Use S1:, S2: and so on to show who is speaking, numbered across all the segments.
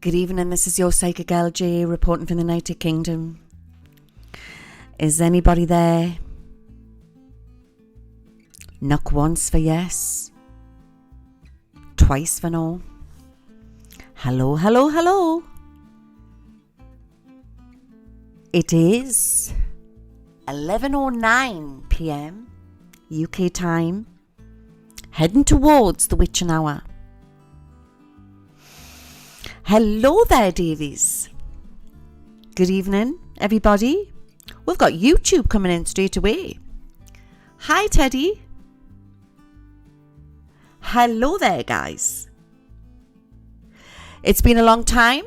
S1: Good evening, this is your Psychic LJ reporting from the United Kingdom. Is anybody there? Knock once for yes, twice for no. Hello, hello, hello. It is 11:09 p.m. UK time, heading towards the witching hour. Hello there, dearies. Good evening, everybody. We've got YouTube coming in straight away. Hi, Teddy. Hello there, guys. It's been a long time.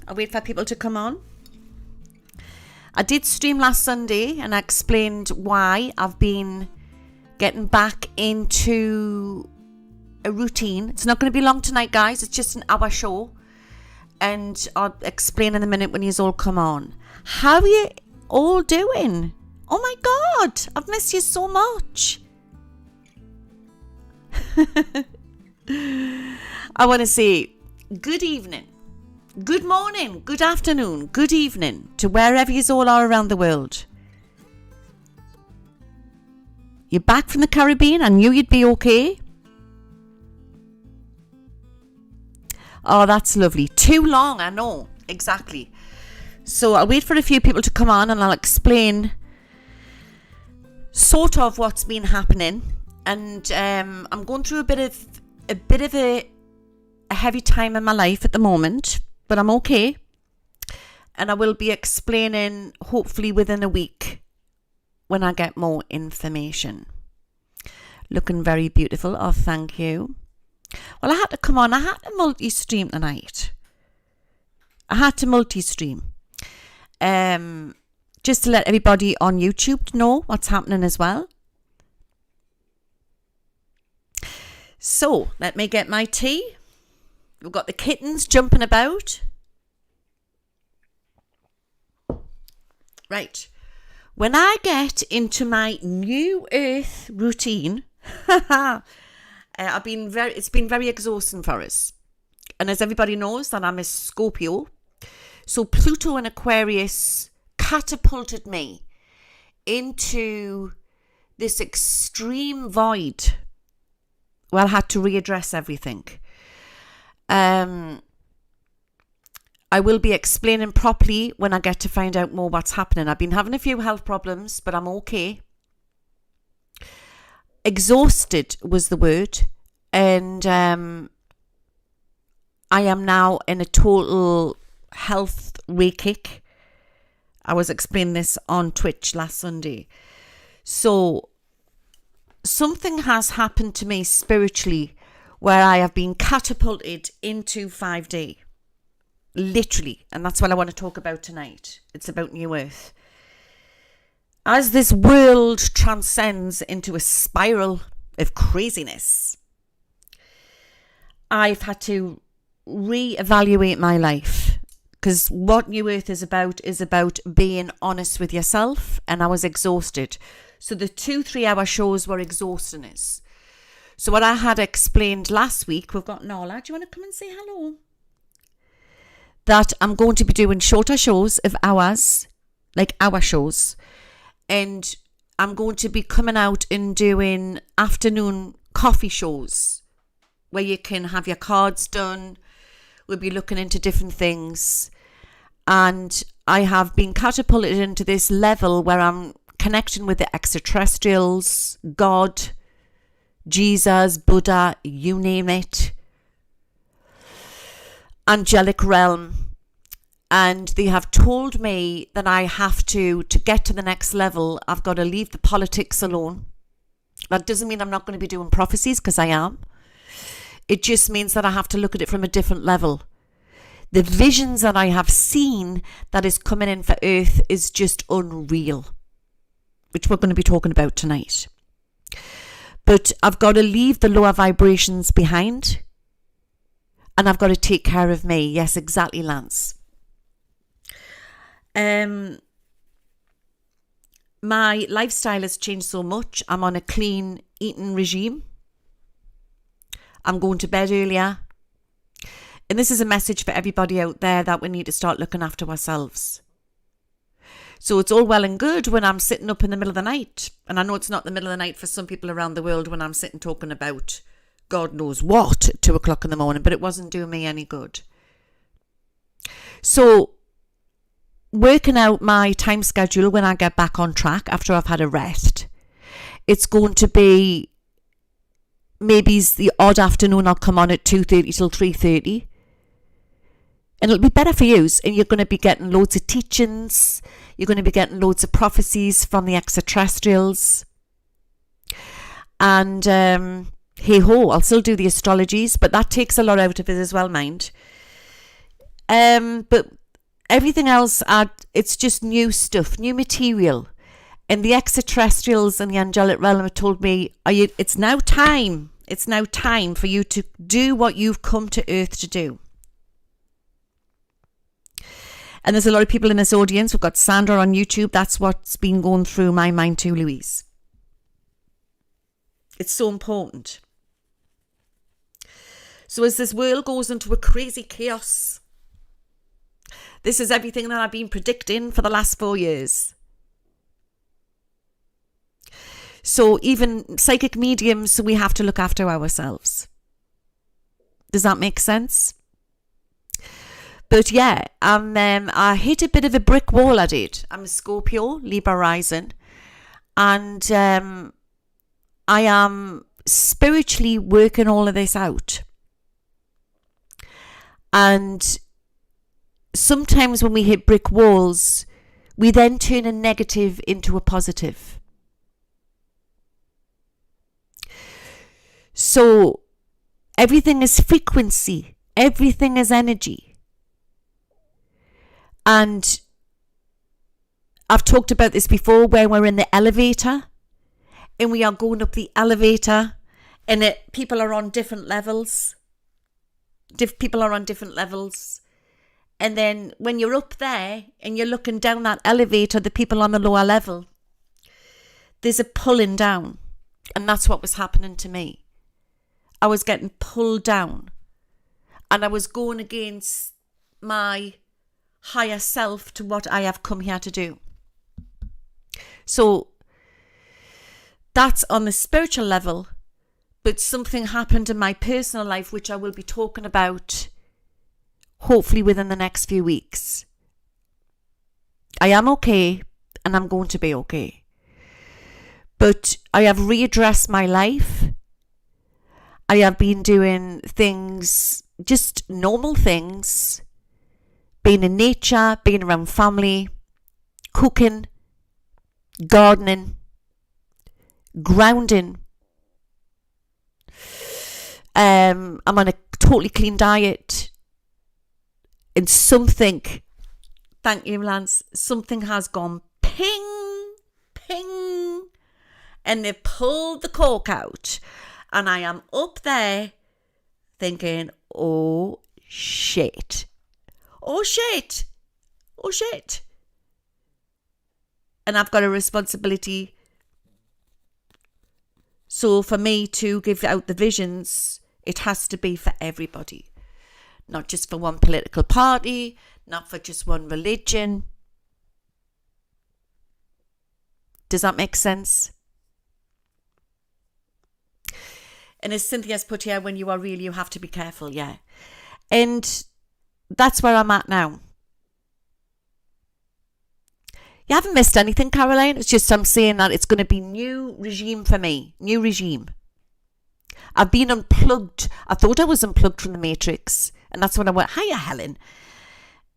S1: I'll wait for people to come on. I did stream last Sunday and I explained why I've been getting back into a routine. It's not going to be long tonight, guys. It's just an hour show. And I'll explain in a minute when you all come on. How are you all doing? Oh my God, I've missed you so much. I want to say good evening, good morning, good afternoon, good evening to wherever you all are around the world. You're back from the Caribbean. I knew you'd be okay. Oh, that's lovely. Too long, I know. Exactly. So I'll wait for a few people to come on and I'll explain sort of what's been happening. And I'm going through a bit of a heavy time in my life at the moment, but I'm okay. And I will be explaining hopefully within a week when I get more information. Looking very beautiful. Oh, thank you. Well, I had to come on. I had to multi-stream tonight. I had to multi-stream. Just to let everybody on YouTube know what's happening as well. So, let me get my tea. We've got the kittens jumping about. Right. When I get into my new earth routine, it's been very exhausting for us. And as everybody knows that I'm a Scorpio. So Pluto in Aquarius catapulted me into this extreme void where I had to readdress everything. I will be explaining properly when I get to find out more what's happening. I've been having a few health problems, but I'm okay. Exhausted was the word, and I am now in a total health re-kick. I was explaining this on Twitch last Sunday. So something has happened to me spiritually where I have been catapulted into 5D. Literally. And that's what I want to talk about tonight. It's about New Earth. As this world transcends into a spiral of craziness, I've had to reevaluate my life, because what New Earth is about being honest with yourself, and I was exhausted. So the 2-3 hour shows were exhausting us. So what I had explained last week, we've got Nala. Do you want to come and say hello? That I'm going to be doing shorter shows of hours, like hour shows. And I'm going to be coming out and doing afternoon coffee shows where you can have your cards done. We'll be looking into different things. And I have been catapulted into this level where I'm connecting with the extraterrestrials, God, Jesus, Buddha, you name it. Angelic realm. And they have told me that I have to get to the next level, I've got to leave the politics alone. That doesn't mean I'm not going to be doing prophecies, because I am. It just means that I have to look at it from a different level. The visions that I have seen that is coming in for Earth is just unreal, which we're going to be talking about tonight. But I've got to leave the lower vibrations behind, and I've got to take care of me. Yes, exactly, Lance. My lifestyle has changed so much. I'm on a clean eating regime. I'm going to bed earlier. And this is a message for everybody out there that we need to start looking after ourselves. So it's all well and good when I'm sitting up in the middle of the night. And I know it's not the middle of the night for some people around the world when I'm sitting talking about God knows what at 2 o'clock in the morning, but it wasn't doing me any good. So working out my time schedule when I get back on track after I've had a rest, it's going to be maybe the odd afternoon I'll come on at 2:30 till 3:30. And it'll be better for you, and you're going to be getting loads of teachings. You're going to be getting loads of prophecies from the extraterrestrials. And hey ho, I'll still do the astrologies, but that takes a lot out of it as well, mind. But everything else, it's just new stuff, new material. And the extraterrestrials and the angelic realm have told me, it's now time. It's now time for you to do what you've come to Earth to do. And there's a lot of people in this audience. We've got Sandra on YouTube. That's what's been going through my mind too, Louise. It's so important. So as this world goes into a crazy chaos, this is everything that I've been predicting for the last 4 years. So even psychic mediums, we have to look after ourselves. Does that make sense? But yeah, I hit a bit of a brick wall, I did. I'm a Scorpio, Libra rising. And I am spiritually working all of this out. And sometimes when we hit brick walls, we then turn a negative into a positive. So everything is frequency. Everything is energy. And I've talked about this before, where we're in the elevator and we are going up the elevator, and people are on different levels. People are on different levels. And then when you're up there and you're looking down that elevator, the people on the lower level, there's a pulling down. And that's what was happening to me. I was getting pulled down. And I was going against my higher self to what I have come here to do. So that's on the spiritual level, but something happened in my personal life which I will be talking about hopefully within the next few weeks. I am okay and I'm going to be okay. But I have readdressed my life. I have been doing things, just normal things, being in nature, being around family, cooking, gardening, grounding. I'm on a totally clean diet. And something, thank you, Lance, something has gone ping, ping, and they've pulled the cork out. And I am up there thinking, oh, shit. Oh, shit. Oh, shit. And I've got a responsibility. So for me to give out the visions, it has to be for everybody. Not just for one political party, not for just one religion. Does that make sense? And as Cynthia's put here, when you are real, you have to be careful, yeah. And that's where I'm at now. You haven't missed anything, Caroline. It's just I'm saying that it's going to be new regime for me. New regime. I've been unplugged. I thought I was unplugged from the Matrix. And that's when I went, hiya, Helen.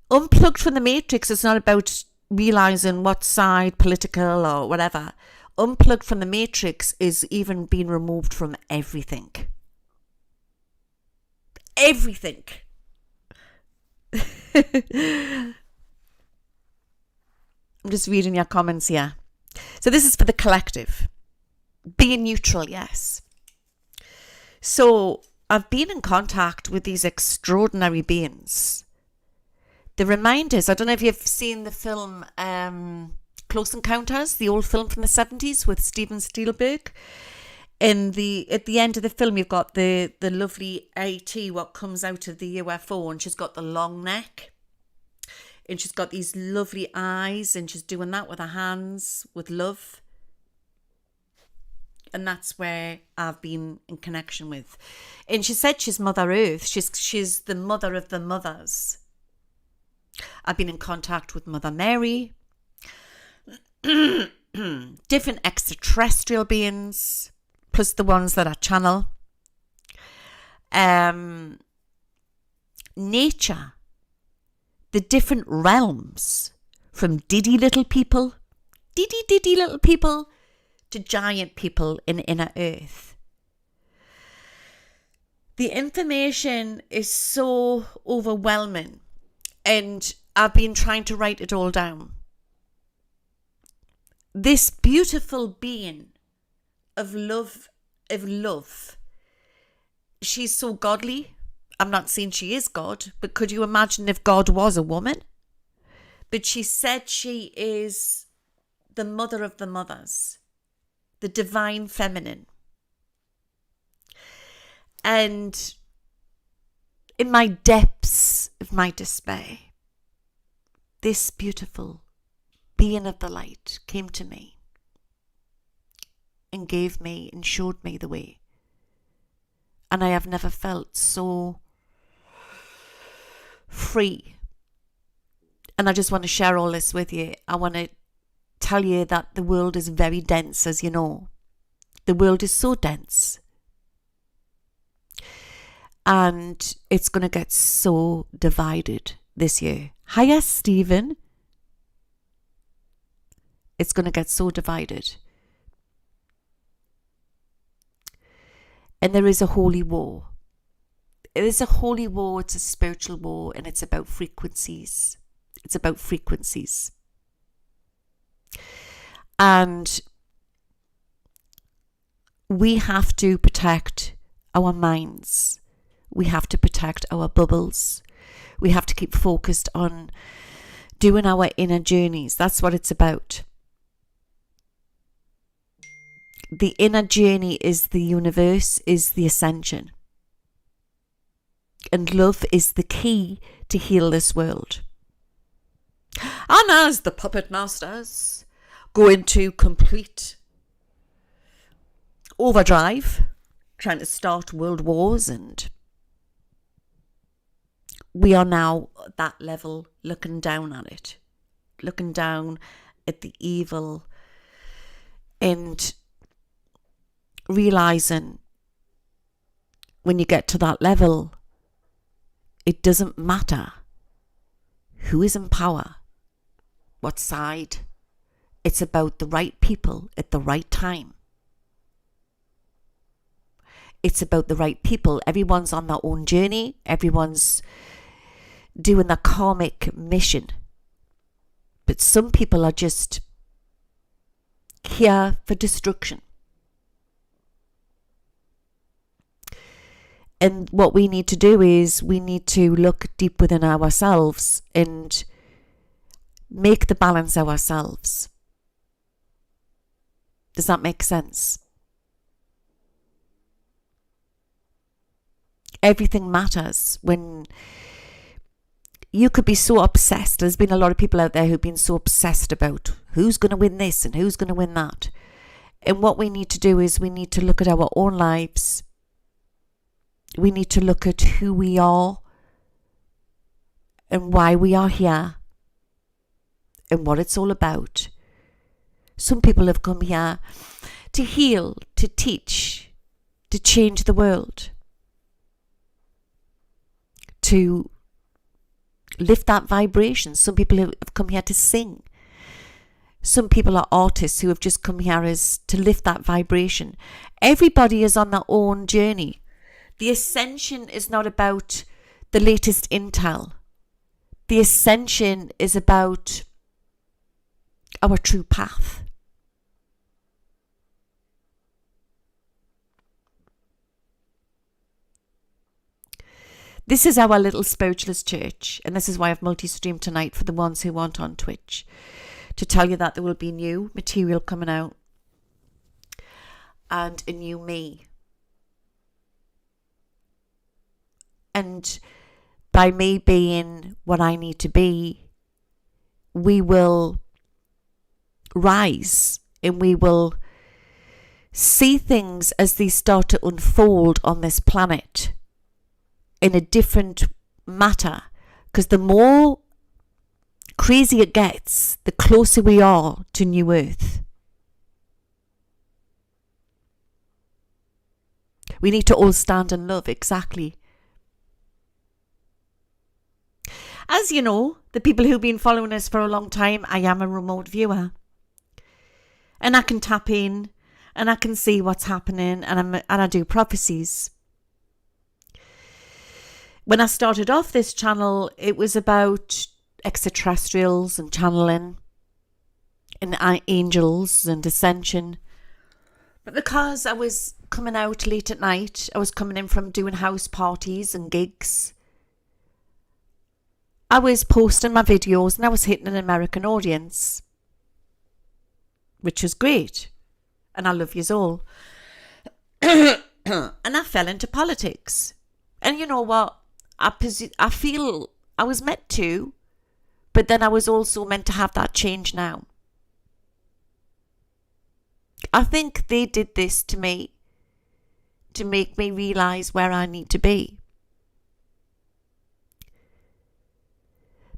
S1: Unplugged from the Matrix is not about realising what side, political or whatever. Unplugged from the Matrix is even being removed from everything. Everything. I'm just reading your comments here. So this is for the collective. Being neutral, yes. So I've been in contact with these extraordinary beings. The reminders, I don't know if you've seen the film Close Encounters, the old film from the 70s with Steven Spielberg. at the end of the film, you've got the lovely AT, what comes out of the UFO, and she's got the long neck, and she's got these lovely eyes, and she's doing that with her hands, with love. And that's where I've been in connection with. And she said she's Mother Earth. She's the mother of the mothers. I've been in contact with Mother Mary, different extraterrestrial beings, plus the ones that I channel. Nature, the different realms, from diddy little people to giant people in inner earth. The information is so overwhelming, and I've been trying to write it all down. This beautiful being of love, she's so godly. I'm not saying she is God, but could you imagine if God was a woman? But she said she is the mother of the mothers, the divine feminine. And in my depths of my despair, this beautiful being of the light came to me and gave me and showed me the way. And I have never felt so free. And I just want to share all this with you. I want to tell you that the world is very dense, as you know. The world is so dense. And it's going to get so divided this year. Hiya, Stephen. It's going to get so divided. And there is a holy war. It is a holy war, it's a spiritual war, and it's about frequencies. It's about frequencies. And we have to protect our minds. We have to protect our bubbles. We have to keep focused on doing our inner journeys. That's what it's about. The inner journey is the universe, is the ascension. And love is the key to heal this world. And as the puppet masters go into complete overdrive, trying to start world wars, and we are now at that level, looking down at it, looking down at the evil and realizing when you get to that level, it doesn't matter who is in power, what side. It's about the right people at the right time. It's about the right people. Everyone's on their own journey. Everyone's doing their karmic mission. But some people are just here for destruction. And what we need to do is we need to look deep within ourselves and make the balance ourselves. Does that make sense? Everything matters. When you could be so obsessed, there's been a lot of people out there who've been so obsessed about who's going to win this and who's going to win that. And what we need to do is we need to look at our own lives. We need to look at who we are and why we are here and what it's all about. Some people have come here to heal, to teach, to change the world, to lift that vibration. Some people have come here to sing. Some people are artists who have just come here as to lift that vibration. Everybody is on their own journey. The ascension is not about the latest intel. The ascension is about our true path. This is our little spiritualist church, and this is why I've multi-streamed tonight for the ones who aren't on Twitch, to tell you that there will be new material coming out. and a new me. And by me being what I need to be, we will rise and we will see things as they start to unfold on this planet in a different matter. Because the more crazy it gets, the closer we are to New Earth. We need to all stand in love, exactly. As you know, the people who've been following us for a long time, I am a remote viewer. And I can tap in and I can see what's happening, and I do prophecies. When I started off this channel, it was about extraterrestrials and channeling and angels and ascension. But because I was coming out late at night, I was coming in from doing house parties and gigs, I was posting my videos and I was hitting an American audience, which was great. And I love yous all. And I fell into politics. And you know what? I feel I was meant to, but then I was also meant to have that change now. I think they did this to me to make me realise where I need to be.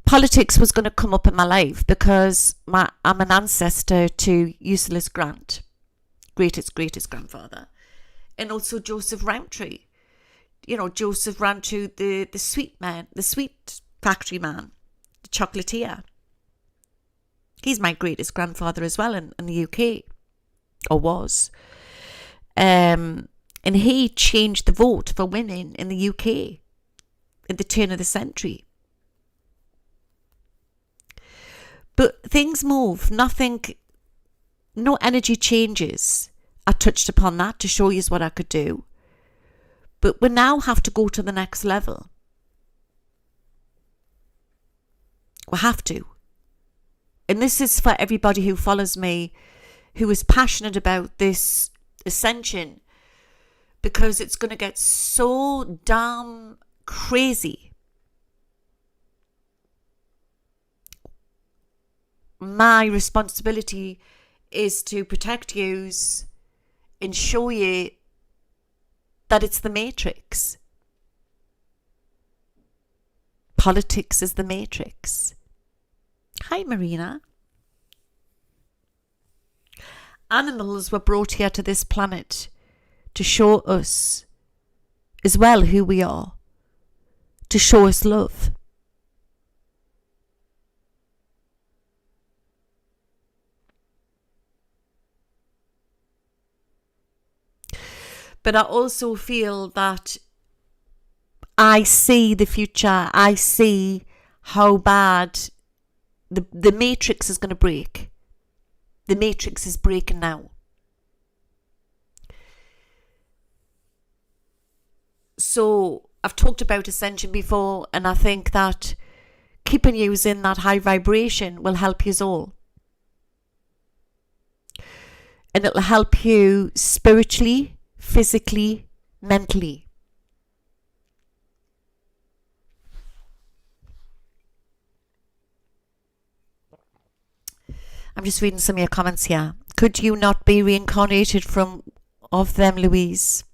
S1: Politics was going to come up in my life because I'm an ancestor to Useless Grant, greatest grandfather, and also Joseph Rowntree. You know, Joseph Rowntree, the sweet man, the sweet factory man, the chocolatier. He's my greatest grandfather as well in the UK, or was. And he changed the vote for women in the UK at the turn of the century. But things move, no energy changes. I touched upon that to show you what I could do. But we now have to go to the next level. We have to. And this is for everybody who follows me, who is passionate about this ascension, because it's going to get so damn crazy. My responsibility is to protect yous and show you that it's the matrix. Politics is the matrix. Hi, Marina. Animals were brought here to this planet to show us as well who we are, to show us love. But I also feel that I see the future. I see how bad the matrix is going to break. The matrix is breaking now. So I've talked about ascension before, and I think that keeping you in that high vibration will help you all. And it'll help you spiritually, physically, mentally. I'm just reading some of your comments here. Could you not be reincarnated from of them, Louise?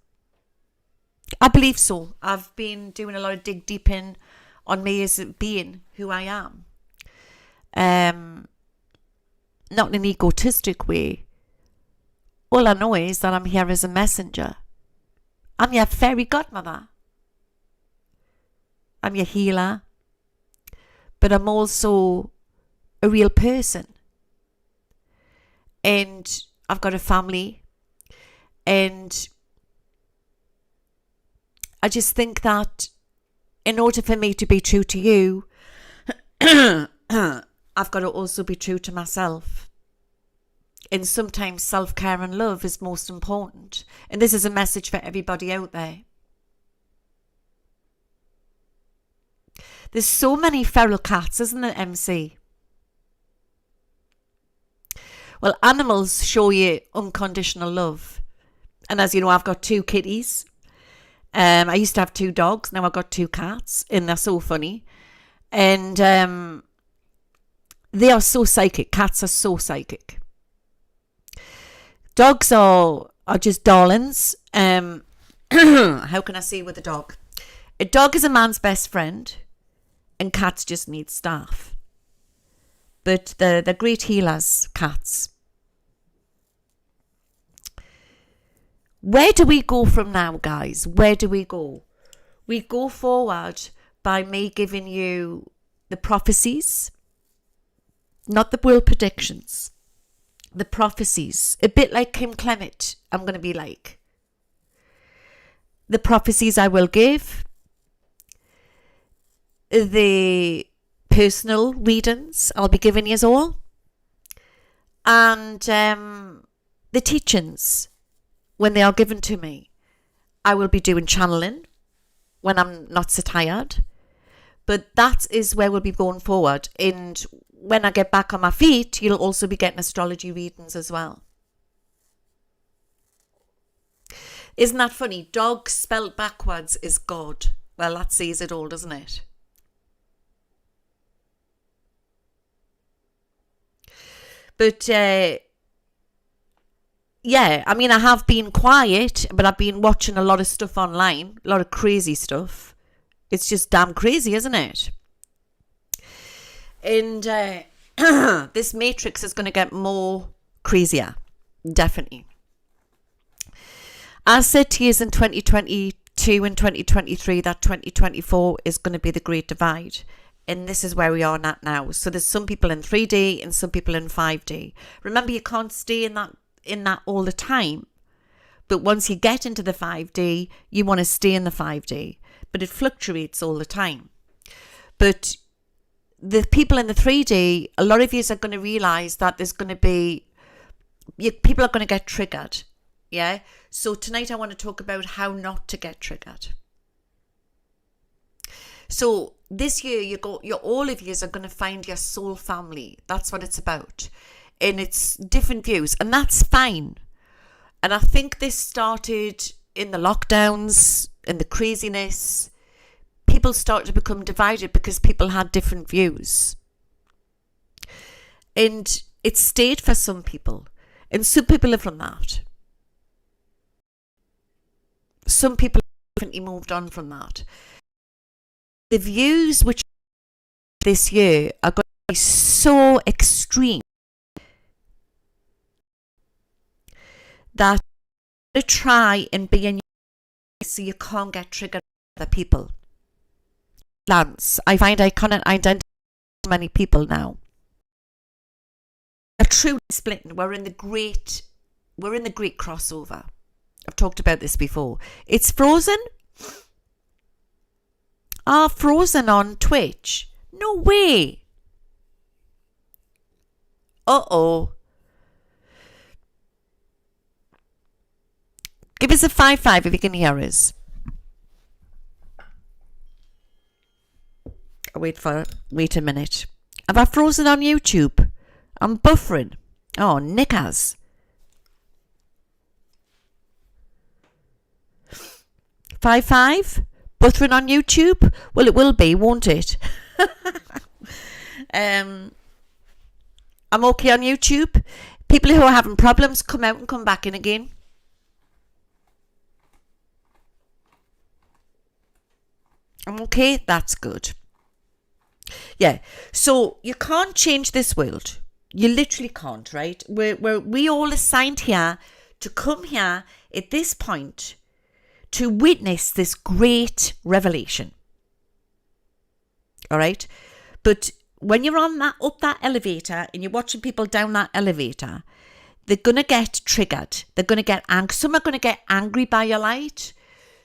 S1: I believe so. I've been doing a lot of dig deep in on me as being who I am. Not in an egotistic way. All I know is that I'm here as a messenger. I'm your fairy godmother. I'm your healer. But I'm also a real person. And I've got a family. And I just think that in order for me to be true to you, I've got to also be true to myself. And sometimes self-care and love is most important. And this is a message for everybody out there. There's so many feral cats, isn't there, MC? Well, animals show you unconditional love. And as you know, I've got 2 kitties. I used to have 2 dogs. Now I've got 2 cats, and they're so funny. And they are so psychic. Cats are so psychic. Dogs are just darlings. How can I say with a dog? A dog is a man's best friend, and cats just need staff. But they're great healers, cats. Where do we go from now, guys? Where do we go? We go forward by me giving you the prophecies, not the world predictions, the prophecies. A bit like Kim Clement, I'm going to be like. The prophecies I will give, the personal readings I'll be giving you all, and the teachings when they are given to me. I will be doing channeling when I'm not so tired, but that is where we'll be going forward. And when I get back on my feet, you'll also be getting astrology readings as well. Isn't that funny? Dog spelled backwards is God. Well, that says it all, doesn't it? But yeah, I mean, I have been quiet, but I've been watching a lot of stuff online, a lot of crazy stuff. It's just damn crazy, isn't it? And this matrix is going to get more crazier, definitely. I said to you in 2022 and 2023 that 2024 is going to be the Great Divide. And this is where we are at now. So there's some people in 3D and some people in 5D. Remember, you can't stay in that all the time. But once you get into the 5D, you want to stay in the 5D. But it fluctuates all the time. But the people in the 3D, a lot of you are going to realize that there's going to be, people are going to get triggered. Yeah. So tonight I want to talk about how not to get triggered. So this year, all of you are going to find your soul family. That's what it's about. And it's different views, and that's fine. And I think this started in the lockdowns, in the craziness. People started to become divided because people had different views. And it stayed for some people. And some people have done that. Some people have definitely moved on from that. The views which this year are going to be so extreme that you try and be in your so you can't get triggered by other people. Lance, I find I cannot identify many people now. A true splitting. We're in the great crossover. I've talked about this before. It's Frozen. Frozen on Twitch. No way. Uh-oh. Give us a 5-5 if you can hear us. Wait a minute. Have I frozen on YouTube? I'm buffering. Oh, Nick has. 5-5? Buffering on YouTube? Well, it will be, won't it? I'm okay on YouTube. People who are having problems, come out and come back in again. I'm okay. That's good. Yeah. So you can't change this world. You literally can't, right? We all assigned here to come here at this point to witness this great revelation. All right. But when you're up that elevator and you're watching people down that elevator, they're going to get triggered. They're going to get angry. Some are going to get angry by your light.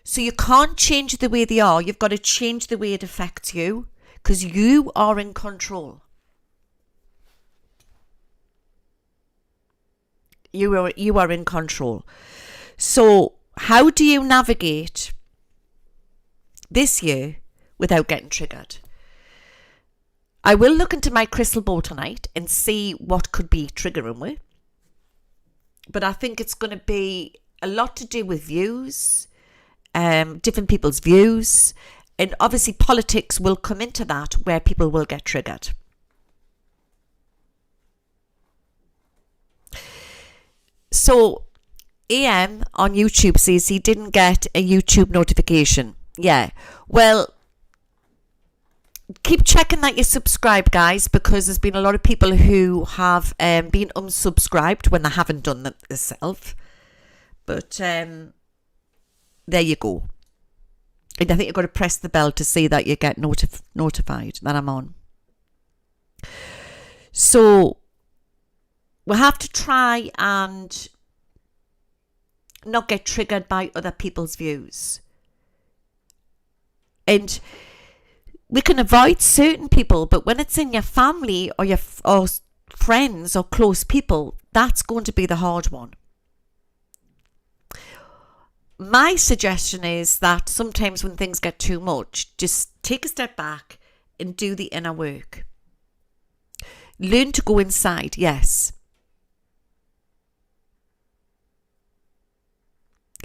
S1: So you can't change the way they are. You've got to change the way it affects you because you are in control. You are in control. So how do you navigate this year without getting triggered? I will look into my crystal ball tonight and see what could be triggering me. But I think it's going to be a lot to do with views, different people's views, and obviously politics will come into that, where people will get triggered. So AM on YouTube says he didn't get a YouTube notification. Yeah, well, keep checking that you're subscribed, guys, because there's been a lot of people who have been unsubscribed when they haven't done that themselves. But there you go. And I think you've got to press the bell to see that you get notified that I'm on. So we'll have to try and not get triggered by other people's views. And we can avoid certain people, but when it's in your family or or friends or close people, that's going to be the hard one. My suggestion is that sometimes when things get too much, just take a step back and do the inner work. Learn to go inside, yes.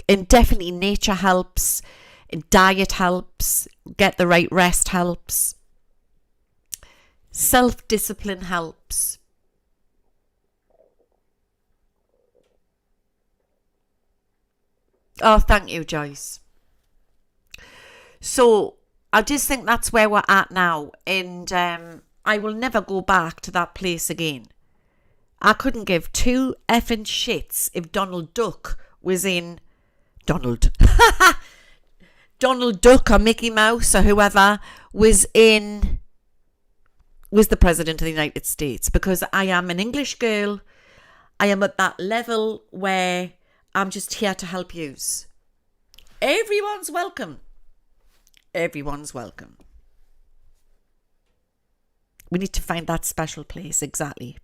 S1: And definitely nature helps, and diet helps, get the right rest helps, self-discipline helps. Oh, thank you, Joyce. So I just think that's where we're at now, and I will never go back to that place again. I couldn't give two effing shits if Donald Duck was in Donald Duck or Mickey Mouse or whoever was the president of the United States, because I am an English girl. I am at that level where I'm just here to help yous. Everyone's welcome. Everyone's welcome. We need to find that special place, exactly.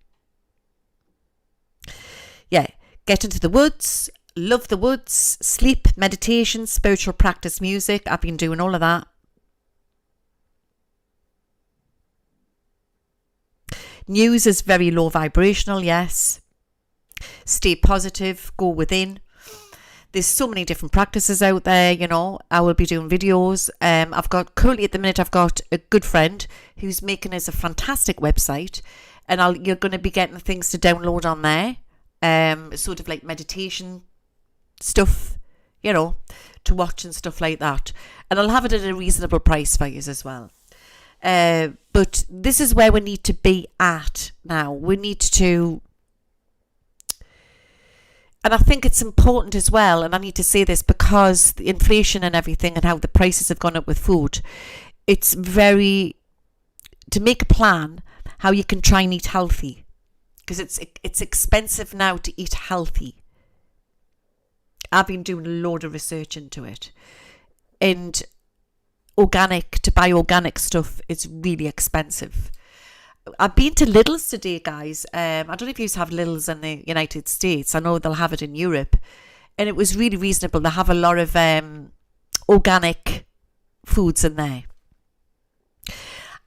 S1: Yeah, get into the woods, love the woods, sleep, meditation, spiritual practice, music. I've been doing all of that. News is very low vibrational, yes. Stay positive, go within. There's so many different practices out there, you know. I will be doing videos. Currently at the minute, I've got a good friend who's making us a fantastic website, and you're going to be getting things to download on there. Sort of like meditation stuff, you know, to watch and stuff like that. And I'll have it at a reasonable price for you as well. But this is where we need to be at now. We need to, and I think it's important as well, and I need to say this because the inflation and everything and how the prices have gone up with food, it's to make a plan how you can try and eat healthy, because it's expensive now to eat healthy. I've been doing a load of research into it, and to buy organic stuff, it's really expensive. I've been to Lidl's today, guys. I don't know if you have Lidl's in the United States. I know they'll have it in Europe, and it was really reasonable. They have a lot of organic foods in there.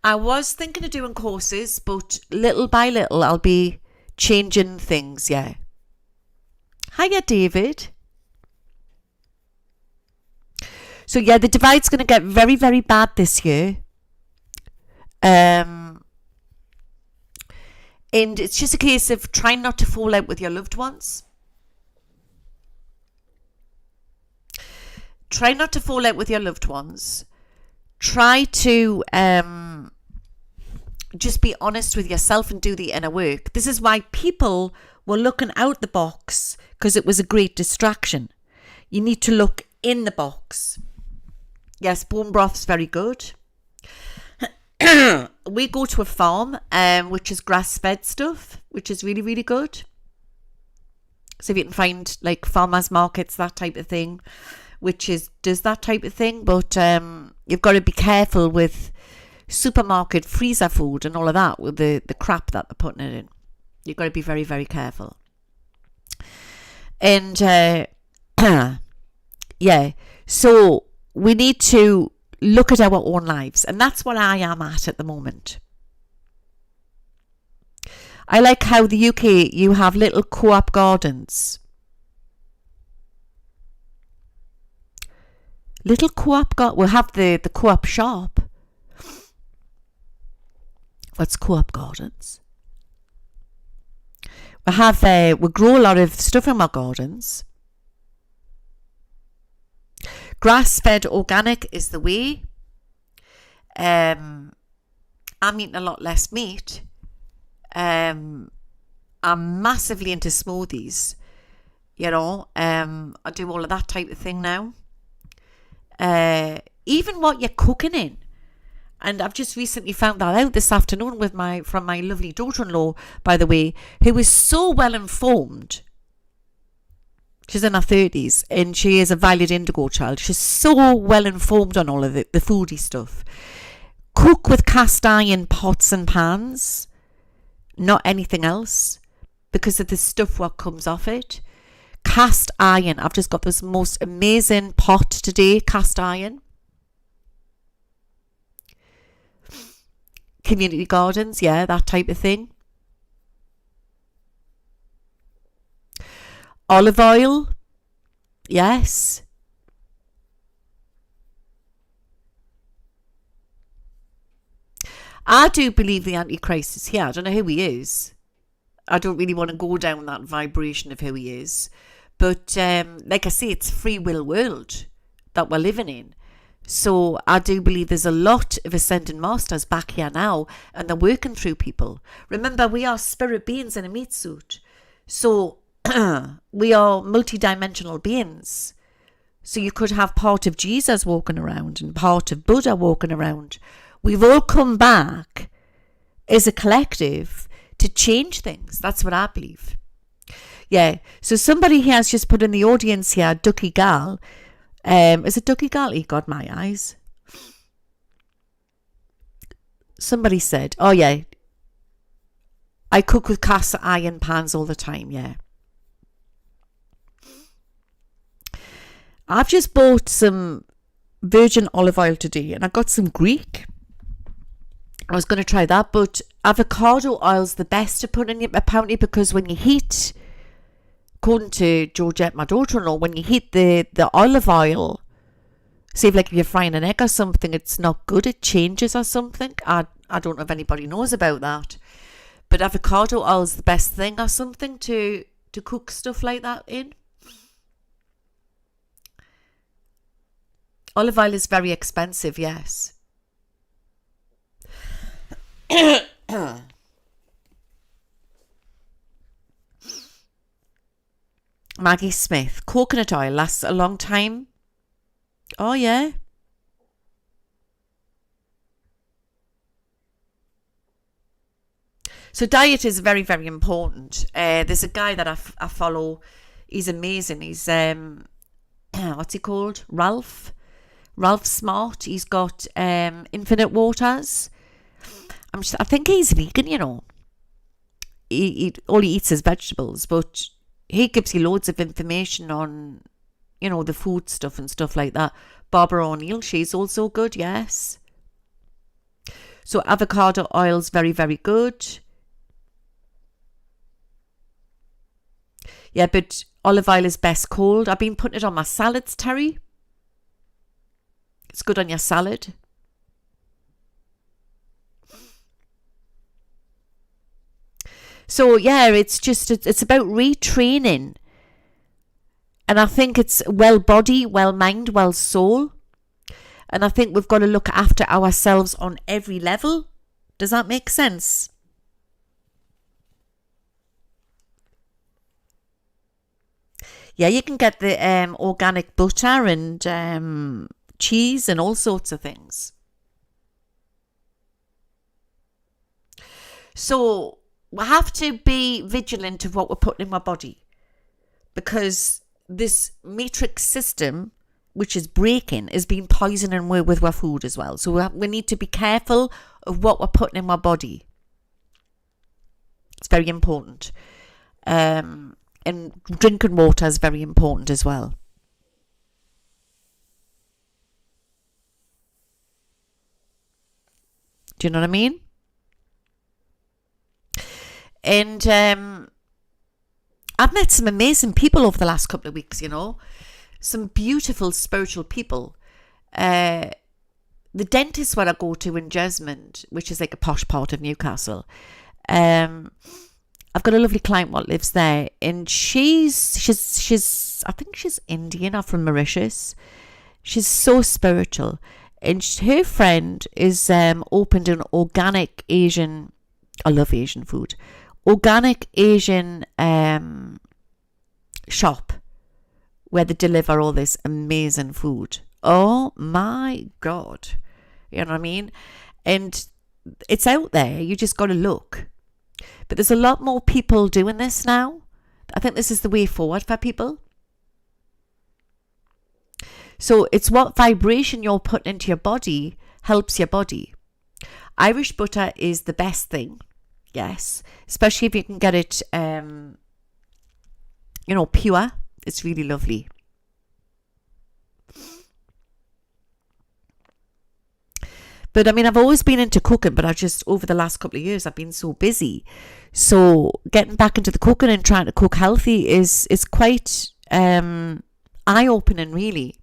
S1: I was thinking of doing courses, but little by little I'll be changing things, yeah. Hiya, David. So yeah, the divide's going to get very, very bad this year. And it's just a case of trying not to fall out with your loved ones. Try not to fall out with your loved ones. Try to just be honest with yourself and do the inner work. This is why people were looking out the box, because it was a great distraction. You need to look in the box. Yes, bone broth's very good. We go to a farm, which is grass-fed stuff, which is really, really good. So if you can find like farmers markets, that type of thing, does that type of thing. But you've got to be careful with supermarket freezer food and all of that, with the crap that they're putting it in. You've got to be very, very careful. And yeah, so we need to look at our own lives, and that's what I am at the moment. I like how the UK, you have little co-op gardens. Little co-op we'll have the co-op shop. What's co-op gardens? We grow a lot of stuff in our gardens. Grass-fed organic is the way. I'm eating a lot less meat. I'm massively into smoothies. You know, I do all of that type of thing now. Even what you're cooking in. And I've just recently found that out this afternoon from my lovely daughter-in-law, by the way, who is so well informed. She's in her 30s and she is a Violet Indigo child. She's so well informed on all of the foodie stuff. Cook with cast iron pots and pans, not anything else, because of the stuff what comes off it. Cast iron. I've just got this most amazing pot today, cast iron. Community gardens, yeah, that type of thing. Olive oil, yes. I do believe the Antichrist is here. I don't know who he is. I don't really want to go down that vibration of who he is. But like I say, it's a free will world that we're living in. So I do believe there's a lot of ascending masters back here now, and they're working through people. Remember, we are spirit beings in a meat suit. So we are multidimensional beings. So you could have part of Jesus walking around and part of Buddha walking around. We've all come back as a collective to change things. That's what I believe. Yeah. So somebody here has just put in the audience here, Ducky Gal. Is it Ducky Gal? He got my eyes. Somebody said, oh yeah, I cook with cast iron pans all the time, yeah. I've just bought some virgin olive oil today and I got some Greek. I was going to try that, but avocado oil's the best to put in it apparently, because when you heat, according to Georgette, my daughter-in-law, when you heat the olive oil, say if you're frying an egg or something, it's not good, it changes or something. I don't know if anybody knows about that, but avocado oil is the best thing or something to cook stuff like that in. Olive oil is very expensive, yes. Maggie Smith, coconut oil lasts a long time. Oh yeah. So diet is very, very important. There's a guy that I follow. He's amazing. He's what's he called? Ralph Smart. He's got Infinite Waters. I think he's vegan, you know. All he eats is vegetables, but he gives you loads of information on, you know, the food stuff and stuff like that. Barbara O'Neill, she's also good, yes. So avocado oil's very, very good. Yeah, but olive oil is best cold. I've been putting it on my salads, Terry. It's good on your salad. So yeah, it's about retraining. And I think it's well body, well mind, well soul. And I think we've got to look after ourselves on every level. Does that make sense? Yeah, you can get the organic butter and cheese and all sorts of things. So we have to be vigilant of what we're putting in our body, because this matrix system, which is breaking, is being poisoning with our food as well. So we need to be careful of what we're putting in our body. It's very important. And drinking water is very important as well. Do you know what I mean? And I've met some amazing people over the last couple of weeks, you know. Some beautiful spiritual people. the dentist where I go to in Jesmond, which is like a posh part of Newcastle, I've got a lovely client what lives there, and she's I think she's Indian or from Mauritius. She's so spiritual, and her friend is opened an organic Asian. I love Asian food. Organic Asian shop where they deliver all this amazing food. Oh my God. You know what I mean? And it's out there. You just got to look. But there's a lot more people doing this now. I think this is the way forward for people. So it's what vibration you're putting into your body helps your body. Irish butter is the best thing. Yes. Especially if you can get it, pure. It's really lovely. But I mean, I've always been into cooking, but over the last couple of years, I've been so busy. So getting back into the cooking and trying to cook healthy is quite eye-opening, really.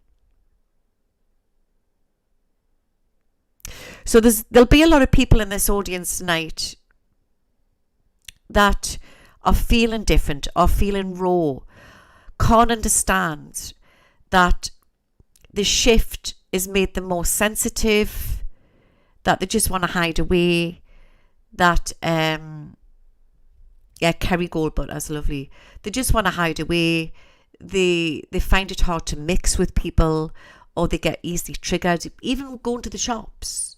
S1: So there'll be a lot of people in this audience tonight that are feeling different, are feeling raw, can't understand that the shift has made them more sensitive, that they just want to hide away, that Kerry Gold butter's lovely. They just want to hide away. They find it hard to mix with people, or they get easily triggered. Even going to the shops,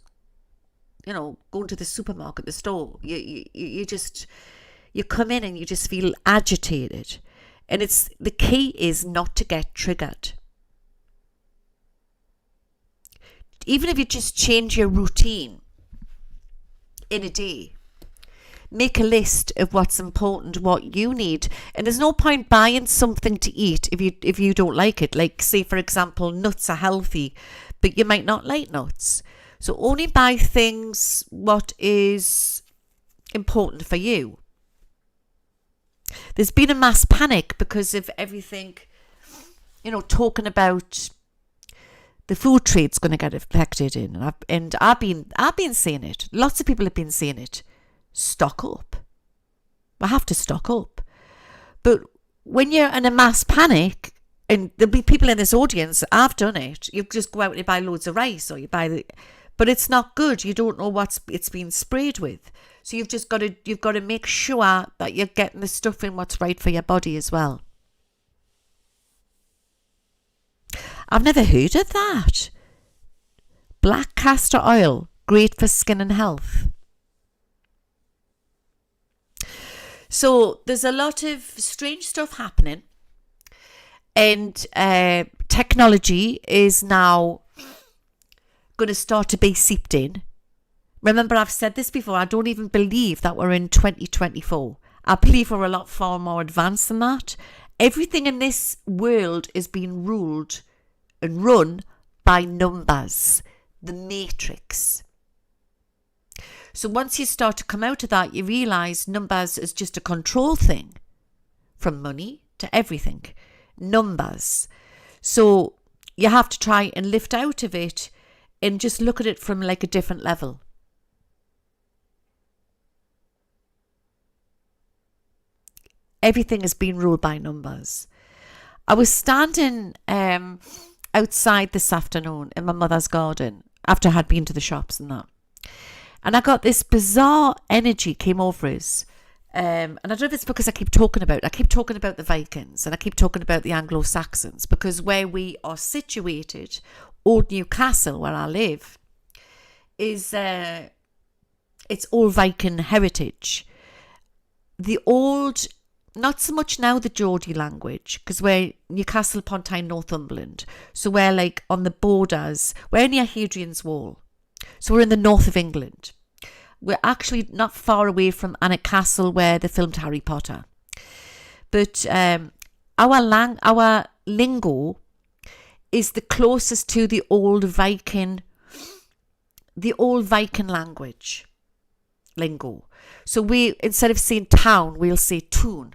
S1: going to the supermarket, the store, you come in and you just feel agitated. And the key is not to get triggered. Even if you just change your routine in a day, make a list of what's important, what you need. And there's no point buying something to eat if you don't like it. Like, say, for example, nuts are healthy, but you might not like nuts. So only buy things what is important for you. There's been a mass panic because of everything, talking about the food trade's going to get affected and I've been saying it. Lots of people have been saying it. Stock up. We have to stock up. But when you're in a mass panic, and there'll be people in this audience, I've done it. You just go out and you buy loads of rice, or you buy but it's not good. You don't know what it's been sprayed with. So you've got to make sure that you're getting the stuff in what's right for your body as well. I've never heard of that. Black castor oil, great for skin and health. So there's a lot of strange stuff happening, and technology is now going to start to be seeped in. Remember, I've said this before, I don't even believe that we're in 2024. I believe we're a lot far more advanced than that. Everything in this world is being ruled and run by numbers, the matrix. So once you start to come out of that, you realise numbers is just a control thing, from money to everything. Numbers. So you have to try and lift out of it and just look at it from like a different level. Everything is being ruled by numbers. I was standing outside this afternoon in my mother's garden after I had been to the shops and that. And I got this bizarre energy came over us. And I don't know if it's because I keep talking about the Vikings and I keep talking about the Anglo-Saxons, because where we are situated, Old Newcastle, where I live, is it's all Viking heritage. The old, not so much now the Geordie language, because we're Newcastle upon Tyne, Northumberland. So we're like on the borders. We're near Hadrian's Wall. So we're in the north of England. We're actually not far away from Newcastle, where they filmed Harry Potter. But our lingo is the closest to the old Viking language lingo. So we, instead of saying town, we'll say tune.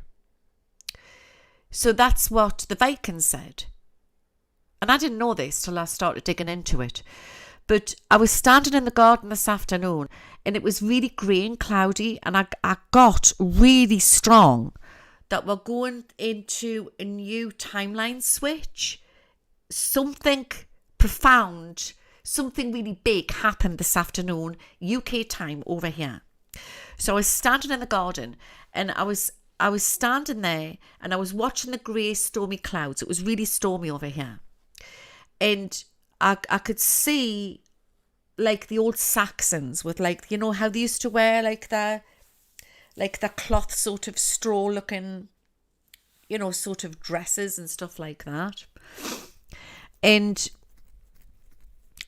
S1: So that's what the Vikings said. And I didn't know this till I started digging into it. But I was standing in the garden this afternoon and it was really grey and cloudy, and I got really strong that we're going into a new timeline switch. Something profound, something really big happened this afternoon, UK time over here. So I was standing in the garden and I was standing there and I was watching the grey stormy clouds. It was really stormy over here. And I could see like the old Saxons with like, you know how they used to wear like the cloth sort of straw looking, you know, sort of dresses and stuff like that. And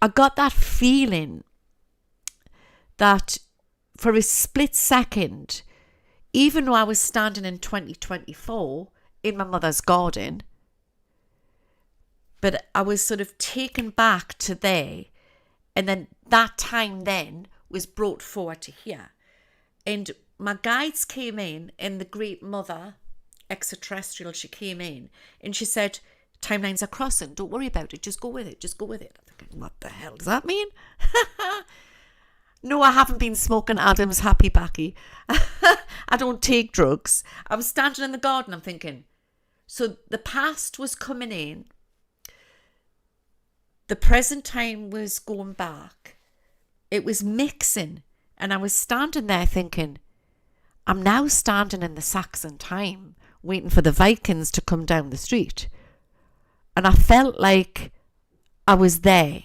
S1: I got that feeling that for a split second, even though I was standing in 2024 in my mother's garden, but I was sort of taken back to there, and then that time then was brought forward to here. And my guides came in, and the Great Mother, extraterrestrial, she came in, and she said, timelines are crossing, don't worry about it, just go with it, just go with it. I'm thinking, what the hell does that mean? No, I haven't been smoking Adam's Happy Backy. I don't take drugs. I was standing in the garden, I'm thinking, so the past was coming in, the present time was going back, it was mixing, and I was standing there thinking, I'm now standing in the Saxon time, waiting for the Vikings to come down the street. And I felt like I was there.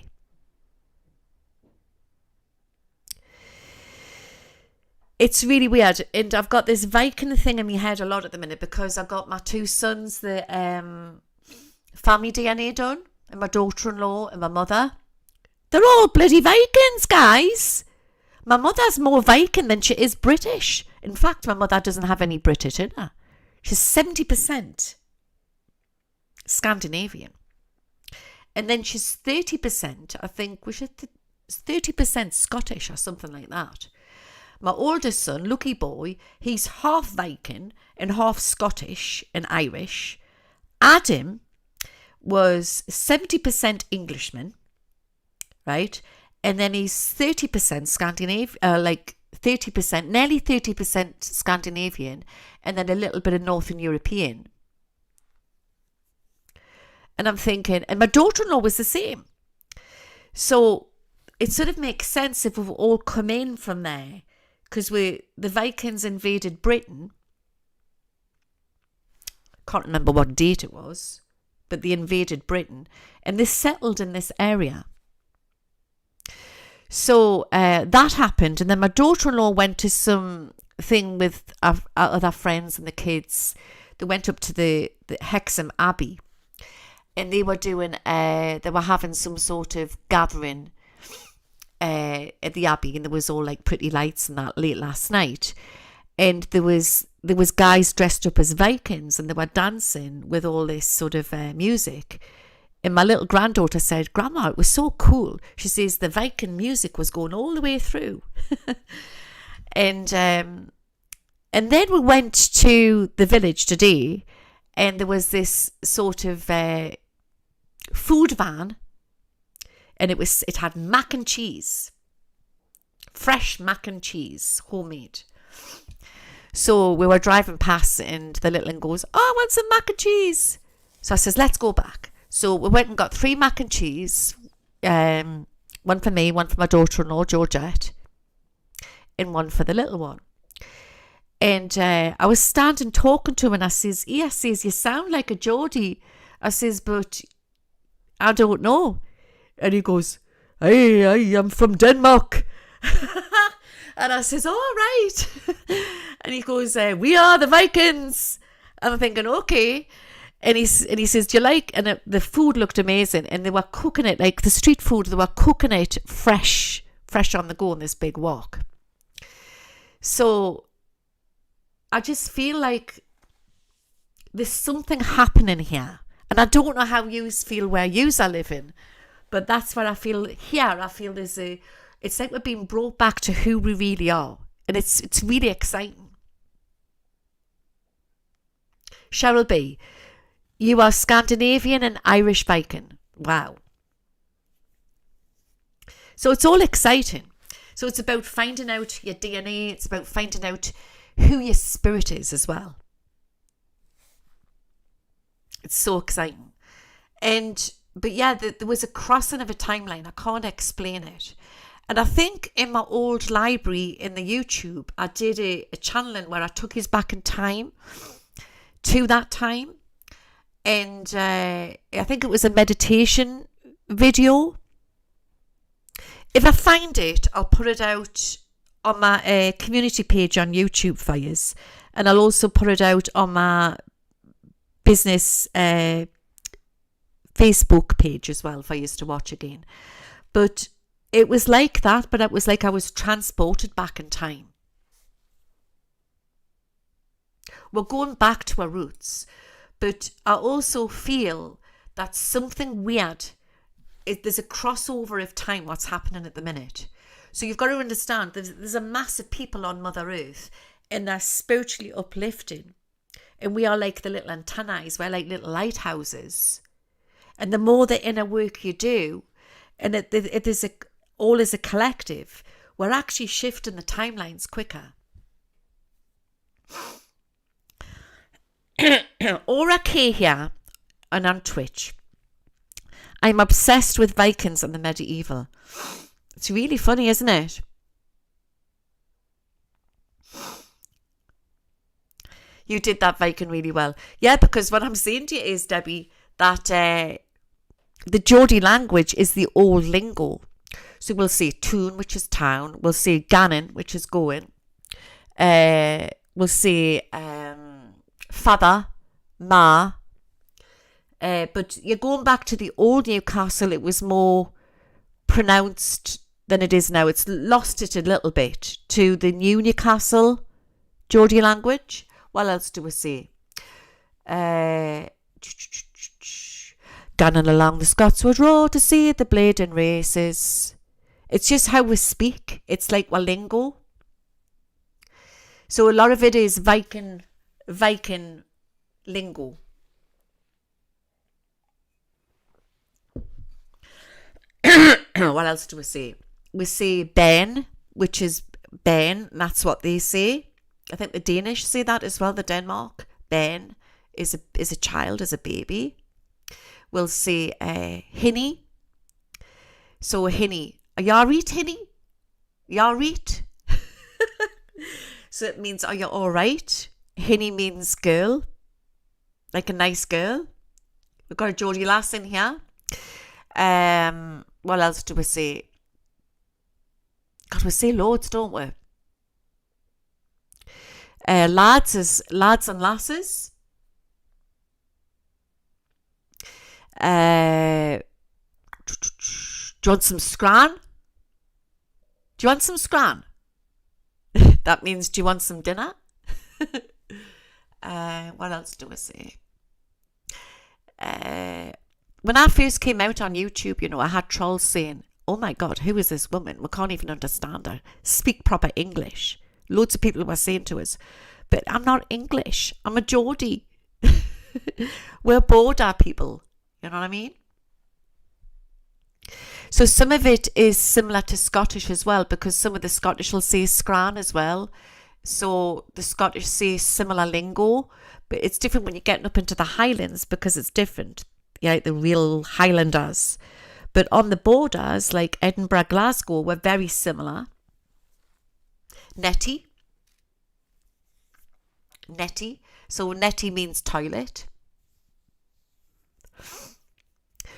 S1: It's really weird. And I've got this Viking thing in my head a lot at the minute because I got my two sons the family DNA done, and my daughter-in-law and my mother. They're all bloody Vikings, guys. My mother's more Viking than she is British. In fact, my mother doesn't have any British in her. She's 70% Scandinavian. And then she's 30%, I think, 30% Scottish or something like that. My oldest son, lucky boy, he's half Viking and half Scottish and Irish. Adam was 70% Englishman, right? And then he's 30% Scandinavian, nearly 30% Scandinavian, and then a little bit of Northern European. And I'm thinking, and my daughter-in-law was the same. So it sort of makes sense if we've all come in from there, because the Vikings invaded Britain. Can't remember what date it was, but they invaded Britain and they settled in this area. So that happened, and then my daughter-in-law went to some thing with our other friends and the kids. They went up to the Hexham Abbey, and they were having some sort of gathering at the Abbey, and there was all like pretty lights and that late last night, and there was guys dressed up as Vikings, and they were dancing with all this sort of music. And my little granddaughter said, Grandma, it was so cool. She says the Viking music was going all the way through. And then we went to the village today, and there was this sort of food van, and it had mac and cheese, fresh mac and cheese, homemade. So we were driving past, and the little one goes, oh, I want some mac and cheese. So I says, let's go back. So we went and got 3 mac and cheese, one for me, one for my daughter-in-law, Georgette, and one for the little one. And I was standing talking to him, and I says, you sound like a Geordie. I says, but I don't know. And he goes, hey, I'm from Denmark. And I says, all right. And he goes, we are the Vikings. And I'm thinking, okay. And he says, do you like? And the food looked amazing. And they were cooking it, like the street food, they were cooking it fresh on the go on this big wok. So I just feel like there's something happening here. And I don't know how you feel where you are living. But that's what I feel here. I feel it's like we're being brought back to who we really are. And it's really exciting. Cheryl B., you are Scandinavian and Irish Viking. Wow. So it's all exciting. So it's about finding out your DNA. It's about finding out who your spirit is as well. It's so exciting. But yeah, there was a crossing of a timeline. I can't explain it. And I think in my old library in the YouTube, I did a channeling where I took us back in time to that time. And I think it was a meditation video. If I find it, I'll put it out on my community page on YouTube for you. And I'll also put it out on my business Facebook page as well for you to watch again. But it was like that, but it was like I was transported back in time. We're going back to our roots. But I also feel that something weird, there's a crossover of time, what's happening at the minute. So you've got to understand, there's a mass of people on Mother Earth, and they're spiritually uplifting. And we are like the little antennae, we're like little lighthouses. And the more the inner work you do, and it is all as a collective, we're actually shifting the timelines quicker. Aura K here, and on Twitch. I'm obsessed with Vikings and the medieval. It's really funny, isn't it? You did that Viking really well. Yeah, because what I'm saying to you is, Debbie, that the Geordie language is the old lingo. So we'll say tune, which is town. We'll say gannon, which is going. We'll say father, ma. But you're going back to the old Newcastle, it was more pronounced than it is now. It's lost it a little bit to the new Newcastle Geordie language. What else do we say? Gannon along the Scotswood Road to see the blading races. It's just how we speak. It's like our lingo. So a lot of it is Viking lingo. What else do we say? We say Ben, which is Ben. That's what they say. I think the Danish say that as well. The Denmark Ben is a child, is a baby. We'll say Hinny. So Hinny, are you all right, Hinny? You all right? So it means, are you all right? Hinny means girl, like a nice girl. We've got a Geordie lass in here. What else do we say? God, we say loads, don't we? Lads is lads and lasses. Do you want some scran? Do you want some scran? That means, do you want some dinner? What else do I say? When I first came out on YouTube, you know, I had trolls saying, oh my God, who is this woman? We can't even understand her. Speak proper English. Loads of people were saying to us, but I'm not English. I'm a Geordie. We're Border people. You know what I mean? So some of it is similar to Scottish as well, because some of the Scottish will say scran as well. So the Scottish say similar lingo, but it's different when you're getting up into the Highlands because it's different. Yeah, like the real Highlanders. But on the borders, like Edinburgh, Glasgow, we're very similar. Netty. So netty means toilet.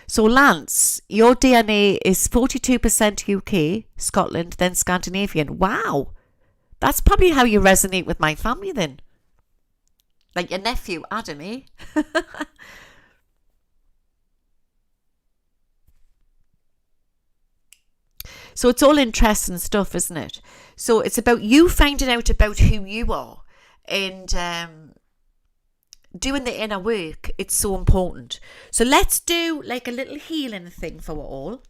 S1: So Lance, your DNA is 42% UK, Scotland, then Scandinavian. Wow. That's probably how you resonate with my family then. Like your nephew, Adam, eh? So it's all interesting stuff, isn't it? So it's about you finding out about who you are and doing the inner work. It's so important. So let's do like a little healing thing for all.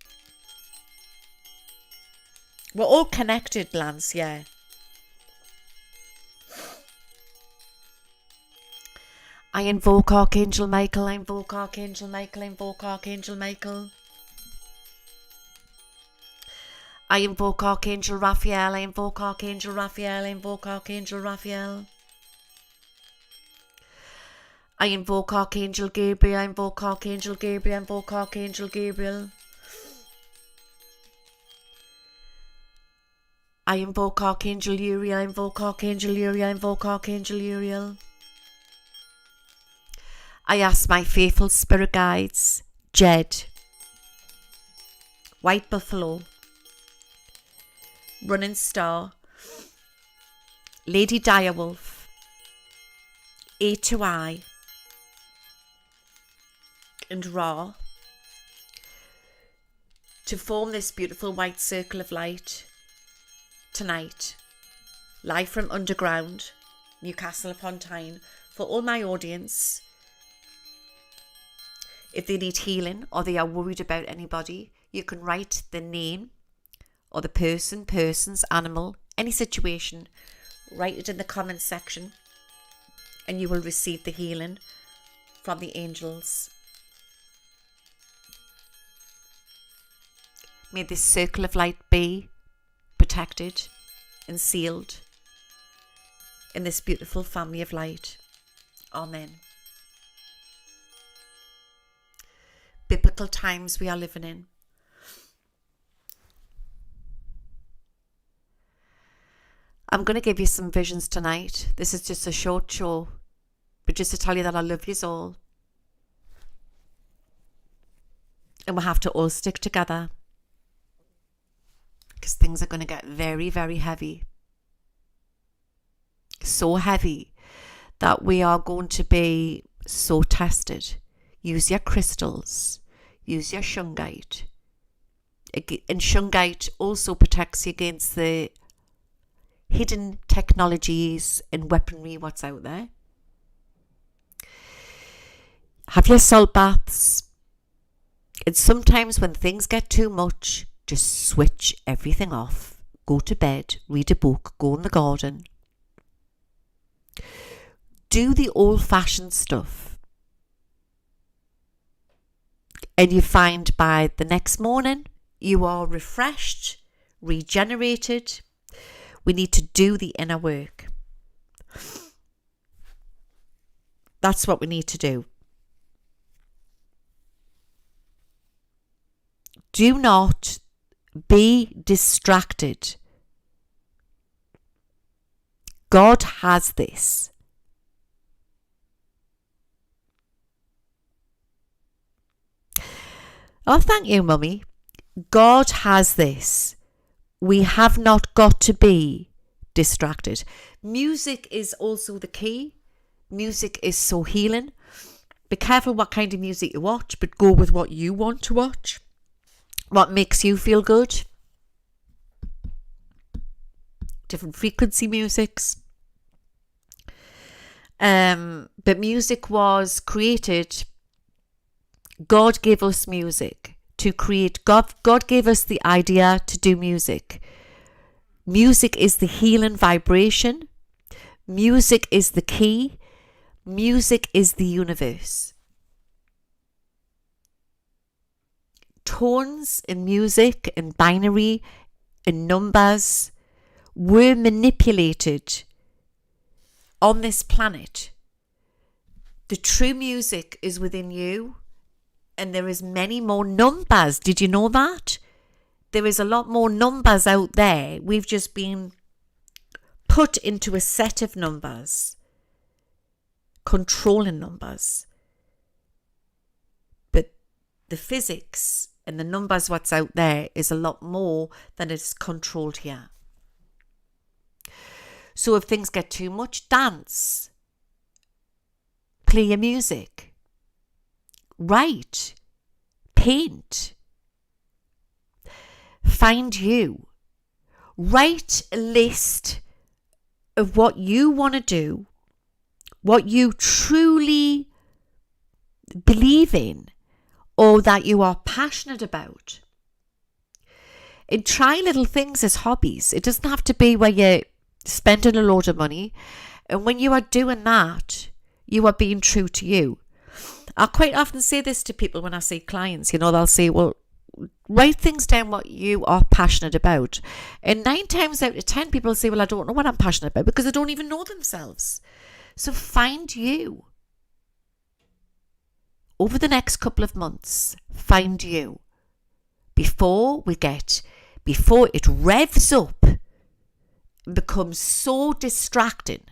S1: We're all connected, Lance, yeah. I invoke Archangel Michael, I invoke Archangel Michael, I invoke Archangel Michael. I invoke Archangel Raphael, I invoke Archangel Raphael, I invoke Archangel Raphael. I invoke Archangel Gabriel, I invoke Archangel Gabriel, I invoke Archangel Gabriel. I invoke Archangel Uriel, I invoke Archangel Uriel, I invoke Archangel Uriel. I ask my faithful spirit guides, Jed, White Buffalo, Running Star, Lady Direwolf, A2I, and Ra, to form this beautiful white circle of light tonight, live from underground, Newcastle upon Tyne, for all my audience. If they need healing or they are worried about anybody, you can write the name or the person, persons, animal, any situation, write it in the comments section and you will receive the healing from the angels. May this circle of light be protected and sealed in this beautiful family of light. Amen. Biblical times we are living in. I'm going to give you some visions tonight. This is just a short show, but just to tell you that I love you all. And we have to all stick together, because things are going to get very, very heavy. So heavy that we are going to be so tested. Use your crystals. Use your shungite. And shungite also protects you against the hidden technologies and weaponry what's out there. Have your salt baths. And sometimes when things get too much, just switch everything off. Go to bed, read a book, go in the garden. Do the old-fashioned stuff. And you find by the next morning, you are refreshed, regenerated. We need to do the inner work. That's what we need to do. Do not be distracted. God has this. Oh, thank you, Mummy. God has this. We have not got to be distracted. Music is also the key. Music is so healing. Be careful what kind of music you watch, but go with what you want to watch. What makes you feel good. Different frequency musics. But music was created. God gave us music to create. God gave us the idea to do music. Music is the healing vibration. Music is the key. Music is the universe. Tones in music and binary and numbers were manipulated on this planet. The true music is within you. And there is many more numbers. Did you know that? There is a lot more numbers out there. We've just been put into a set of numbers. Controlling numbers. But the physics and the numbers what's out there is a lot more than is controlled here. So if things get too much, dance. Play your music. Write, paint, find you, write a list of what you want to do, what you truly believe in or that you are passionate about. And try little things as hobbies. It doesn't have to be where you're spending a load of money. And when you are doing that, you are being true to you. I quite often say this to people when I see clients, they'll say, well, write things down what you are passionate about. And 9 times out of 10, people say, well, I don't know what I'm passionate about, because they don't even know themselves. So find you. Over the next couple of months, find you. Before it revs up and becomes so distracting,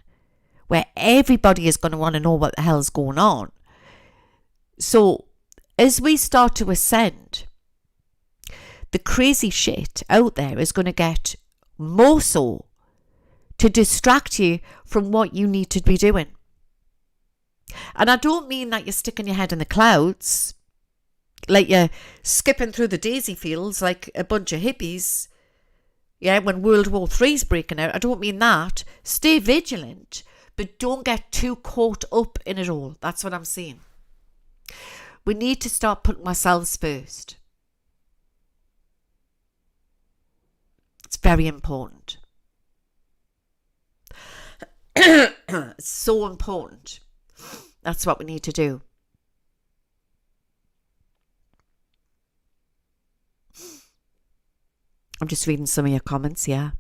S1: where everybody is going to want to know what the hell's going on. So as we start to ascend, the crazy shit out there is going to get more so to distract you from what you need to be doing. And I don't mean that you're sticking your head in the clouds, like you're skipping through the daisy fields like a bunch of hippies, when World War III's breaking out. I don't mean that. Stay vigilant, but don't get too caught up in it all. That's what I'm saying. We need to start putting ourselves first. It's very important. It's so important. That's what we need to do. I'm just reading some of your comments, yeah.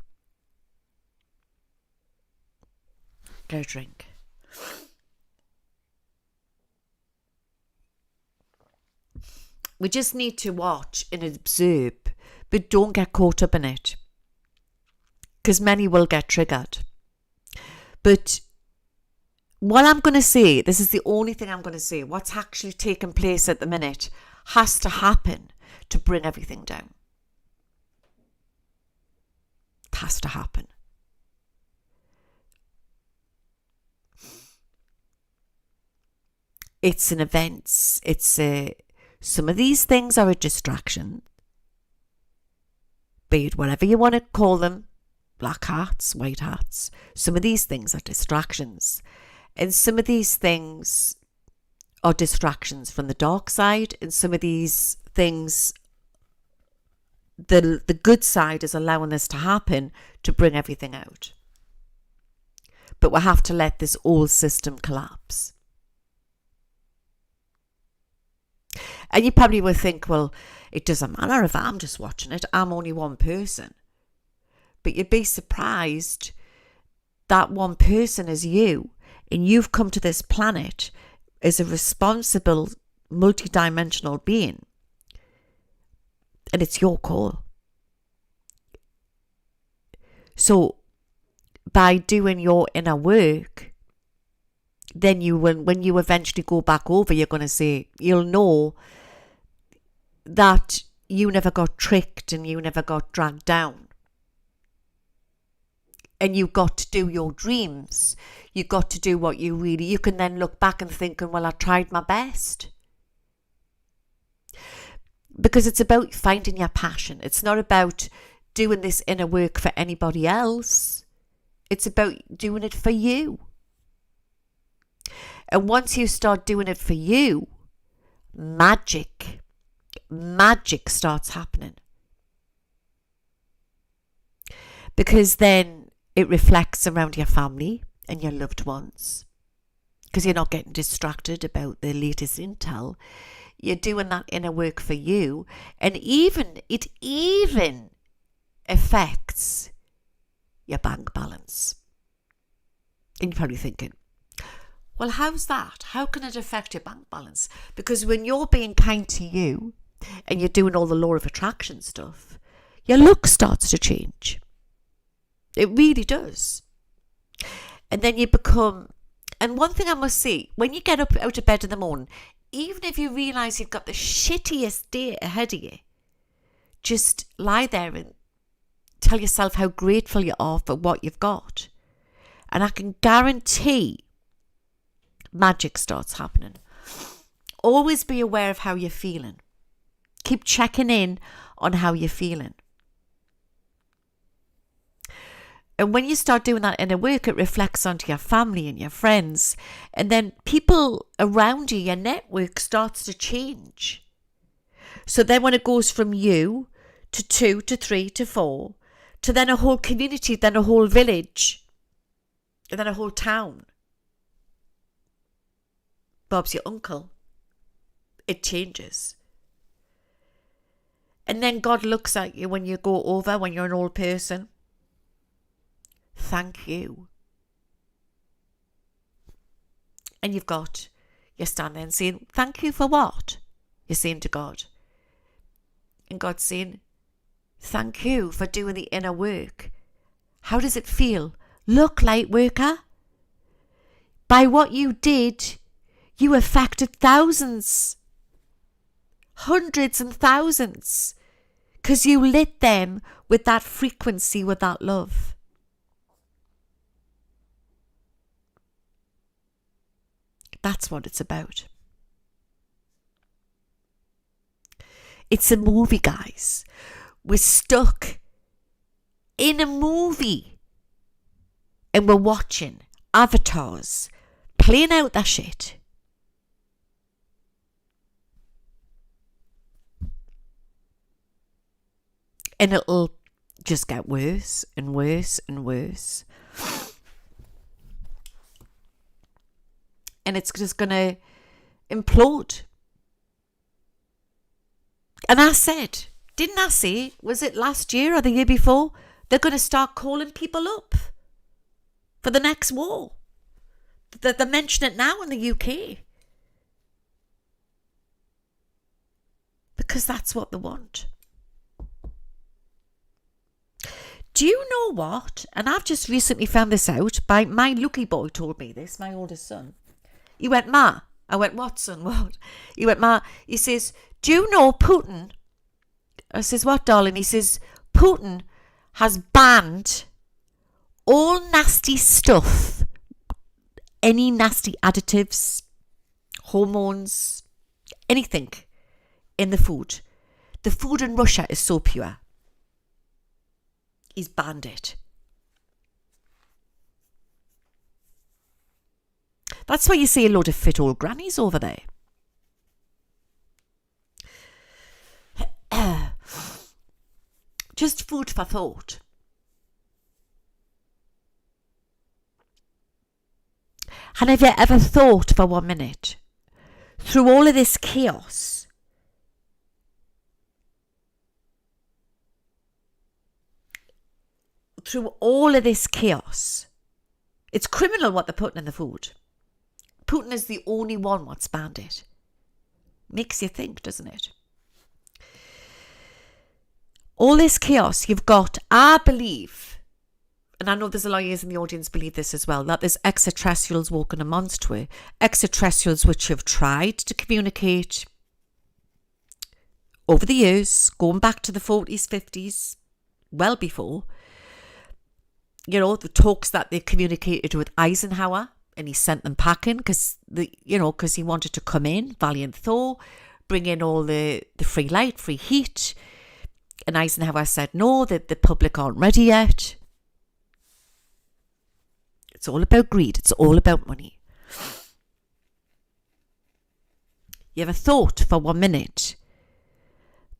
S1: Get a drink. We just need to watch and observe, but don't get caught up in it, because many will get triggered. But what I'm going to say, this is the only thing I'm going to say, what's actually taking place at the minute has to happen to bring everything down. It has to happen. It's an event. Some of these things are a distraction. Be it whatever you want to call them, black hats, white hats. Some of these things are distractions. And some of these things are distractions from the dark side. And some of these things, the good side is allowing this to happen to bring everything out. But we have to let this old system collapse. And you probably will think, well, it doesn't matter if I'm just watching it. I'm only one person. But you'd be surprised that one person is you. And you've come to this planet as a responsible, multidimensional being. And it's your call. So by doing your inner work, then when you eventually go back over, you're going to say, you'll know that you never got tricked and you never got dragged down. And you got to do your dreams. You got to do what you can then look back and think, well, I tried my best. Because it's about finding your passion. It's not about doing this inner work for anybody else. It's about doing it for you. And once you start doing it for you, magic starts happening. Because then it reflects around your family and your loved ones. Because you're not getting distracted about the latest intel. You're doing that inner work for you. And it even affects your bank balance. And you're probably thinking, well, how's that? How can it affect your bank balance? Because when you're being kind to you and you're doing all the law of attraction stuff, your look starts to change. It really does. And then you become, and one thing I must say, when you get up out of bed in the morning, even if you realise you've got the shittiest day ahead of you, just lie there and tell yourself how grateful you are for what you've got. And I can guarantee magic starts happening. Always be aware of how you're feeling. Keep checking in on how you're feeling. And when you start doing that inner work, it reflects onto your family and your friends. And then people around you, your network starts to change. So then when it goes from you to 2 to 3 to 4, to then a whole community, then a whole village, and then a whole town. Bob's your uncle. It changes. And then God looks at you when you go over, when you're an old person. Thank you. And you're standing there and saying, thank you for what? You're saying to God. And God's saying, thank you for doing the inner work. How does it feel? Look, light worker. By what you did, you affected thousands, hundreds and thousands, because you lit them with that frequency, with that love. That's what it's about. It's a movie, guys. We're stuck in a movie and we're watching avatars playing out that shit. And it'll just get worse and worse and worse. And it's just going to implode. And I said, didn't I say, was it last year or the year before? They're going to start calling people up for the next war. They mention it now in the UK. Because that's what they want. Do you know what? And I've just recently found this out. By my lucky boy told me this, my oldest son. He went, Ma. I went, what, son? What? He went, Ma. He says, do you know Putin? I says, what, darling? He says, Putin has banned all nasty stuff, any nasty additives, hormones, anything in the food. The food in Russia is so pure. He's banned it. That's why you see a load of fit old grannies over there. Just food for thought. And have you ever thought for 1 minute, through all of this chaos, it's criminal what they're putting in the food. Putin is the only one what's banned it. Makes you think, doesn't it? All this chaos you've got, I believe, and I know there's a lot of you in the audience believe this as well, that there's extraterrestrials walking amongst us, extraterrestrials which have tried to communicate over the years, going back to the 40s, 50s, well before. You know, the talks that they communicated with Eisenhower, and he sent them packing because he wanted to come in, valiant Thor, bring in all the free light, free heat. And Eisenhower said, no, that the public aren't ready yet. It's all about greed. It's all about money. You ever thought for 1 minute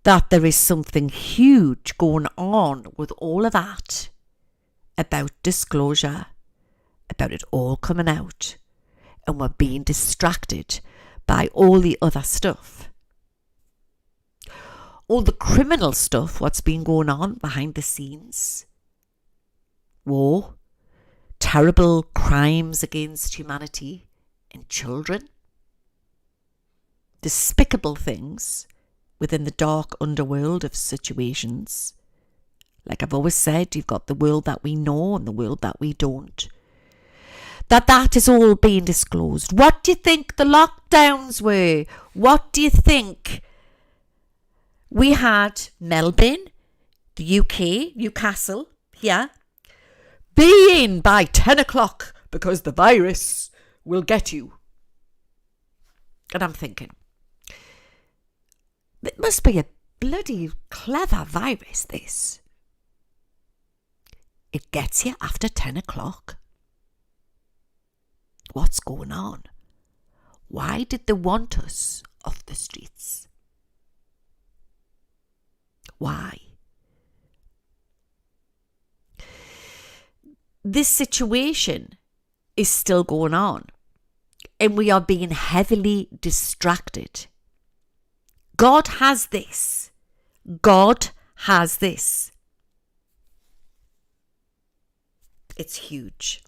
S1: that there is something huge going on with all of that? About disclosure, about it all coming out, and we're being distracted by all the other stuff. All the criminal stuff, what's been going on behind the scenes. War, terrible crimes against humanity and children. Despicable things within the dark underworld of situations. Like I've always said, you've got the world that we know and the world that we don't. That is all being disclosed. What do you think the lockdowns were? What do you think? We had Melbourne, the UK, Newcastle, here. Be in by 10 o'clock because the virus will get you. And I'm thinking, it must be a bloody clever virus, this. It gets you after 10 o'clock. What's going on? Why did they want us off the streets? Why? This situation is still going on. and we are being heavily distracted. God has this. God has this. It's huge.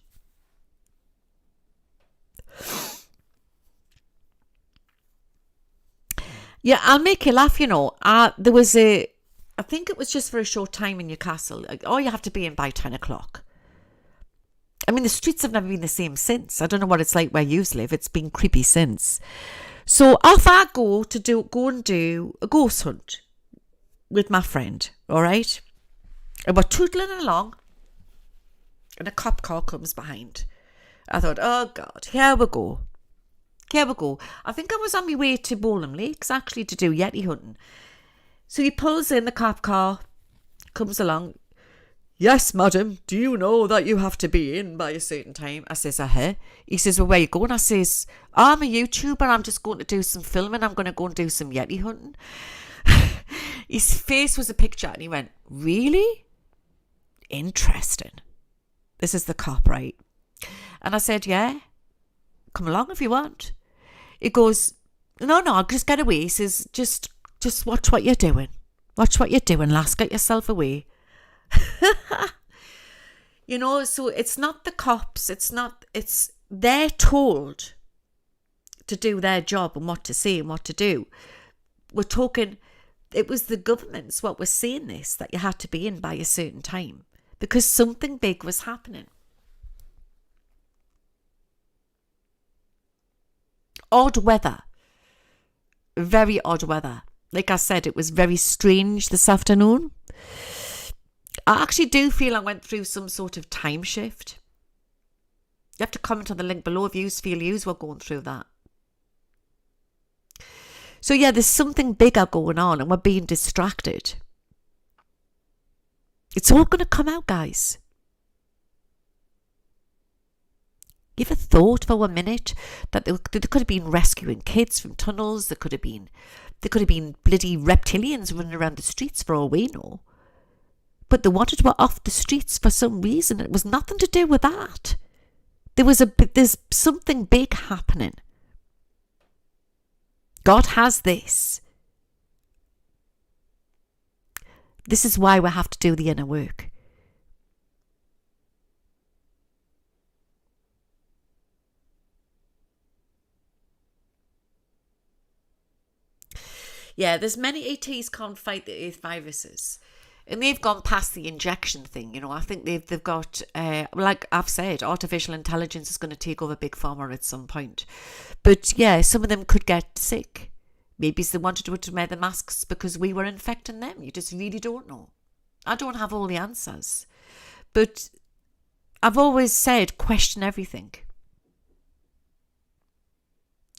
S1: Yeah, I'll make you laugh, there was I think it was just for a short time in Newcastle. You have to be in by 10 o'clock. I mean, the streets have never been the same since. I don't know what it's like where you live. It's been creepy since. So off I go to go and do a ghost hunt with my friend, all right? And we're tootling along, and a cop car comes behind. I thought, oh God, here we go. I think I was on my way to Bowling Lakes, actually, to do Yeti hunting. So he pulls in the cop car, comes along. Yes, madam, do you know that you have to be in by a certain time? I says, He says, well, where you going? I says, I'm a YouTuber. I'm just going to do some filming. I'm going to go and do some Yeti hunting. His face was a picture, and he went, really? Interesting. This is the cop, right? And I said, yeah, come along if you want. He goes, no, I'll just get away. He says, just watch what you're doing. Watch what you're doing, lass. Get yourself away. So it's not the cops. They're told to do their job and what to say and what to do. We're talking, it was the governments what was saying this, that you had to be in by a certain time because something big was happening. Odd weather. Very odd weather. Like I said, it was very strange this afternoon. I actually do feel I went through some sort of time shift. You have to comment on the link below if you feel you were going through that. So yeah, there's something bigger going on and we're being distracted. It's all going to come out, guys. You ever thought for 1 minute that they could have been rescuing kids from tunnels? There could have been bloody reptilians running around the streets for all we know. But they wanted to off the streets for some reason. It was nothing to do with that. There's something big happening. God has this. This is why we have to do the inner work. Yeah, there's many ETs can't fight the earth viruses. And they've gone past the injection thing, I think they've got, like I've said, artificial intelligence is going to take over Big Pharma at some point. But yeah, some of them could get sick. Maybe they wanted to wear the masks because we were infecting them. You just really don't know. I don't have all the answers. But I've always said, question everything.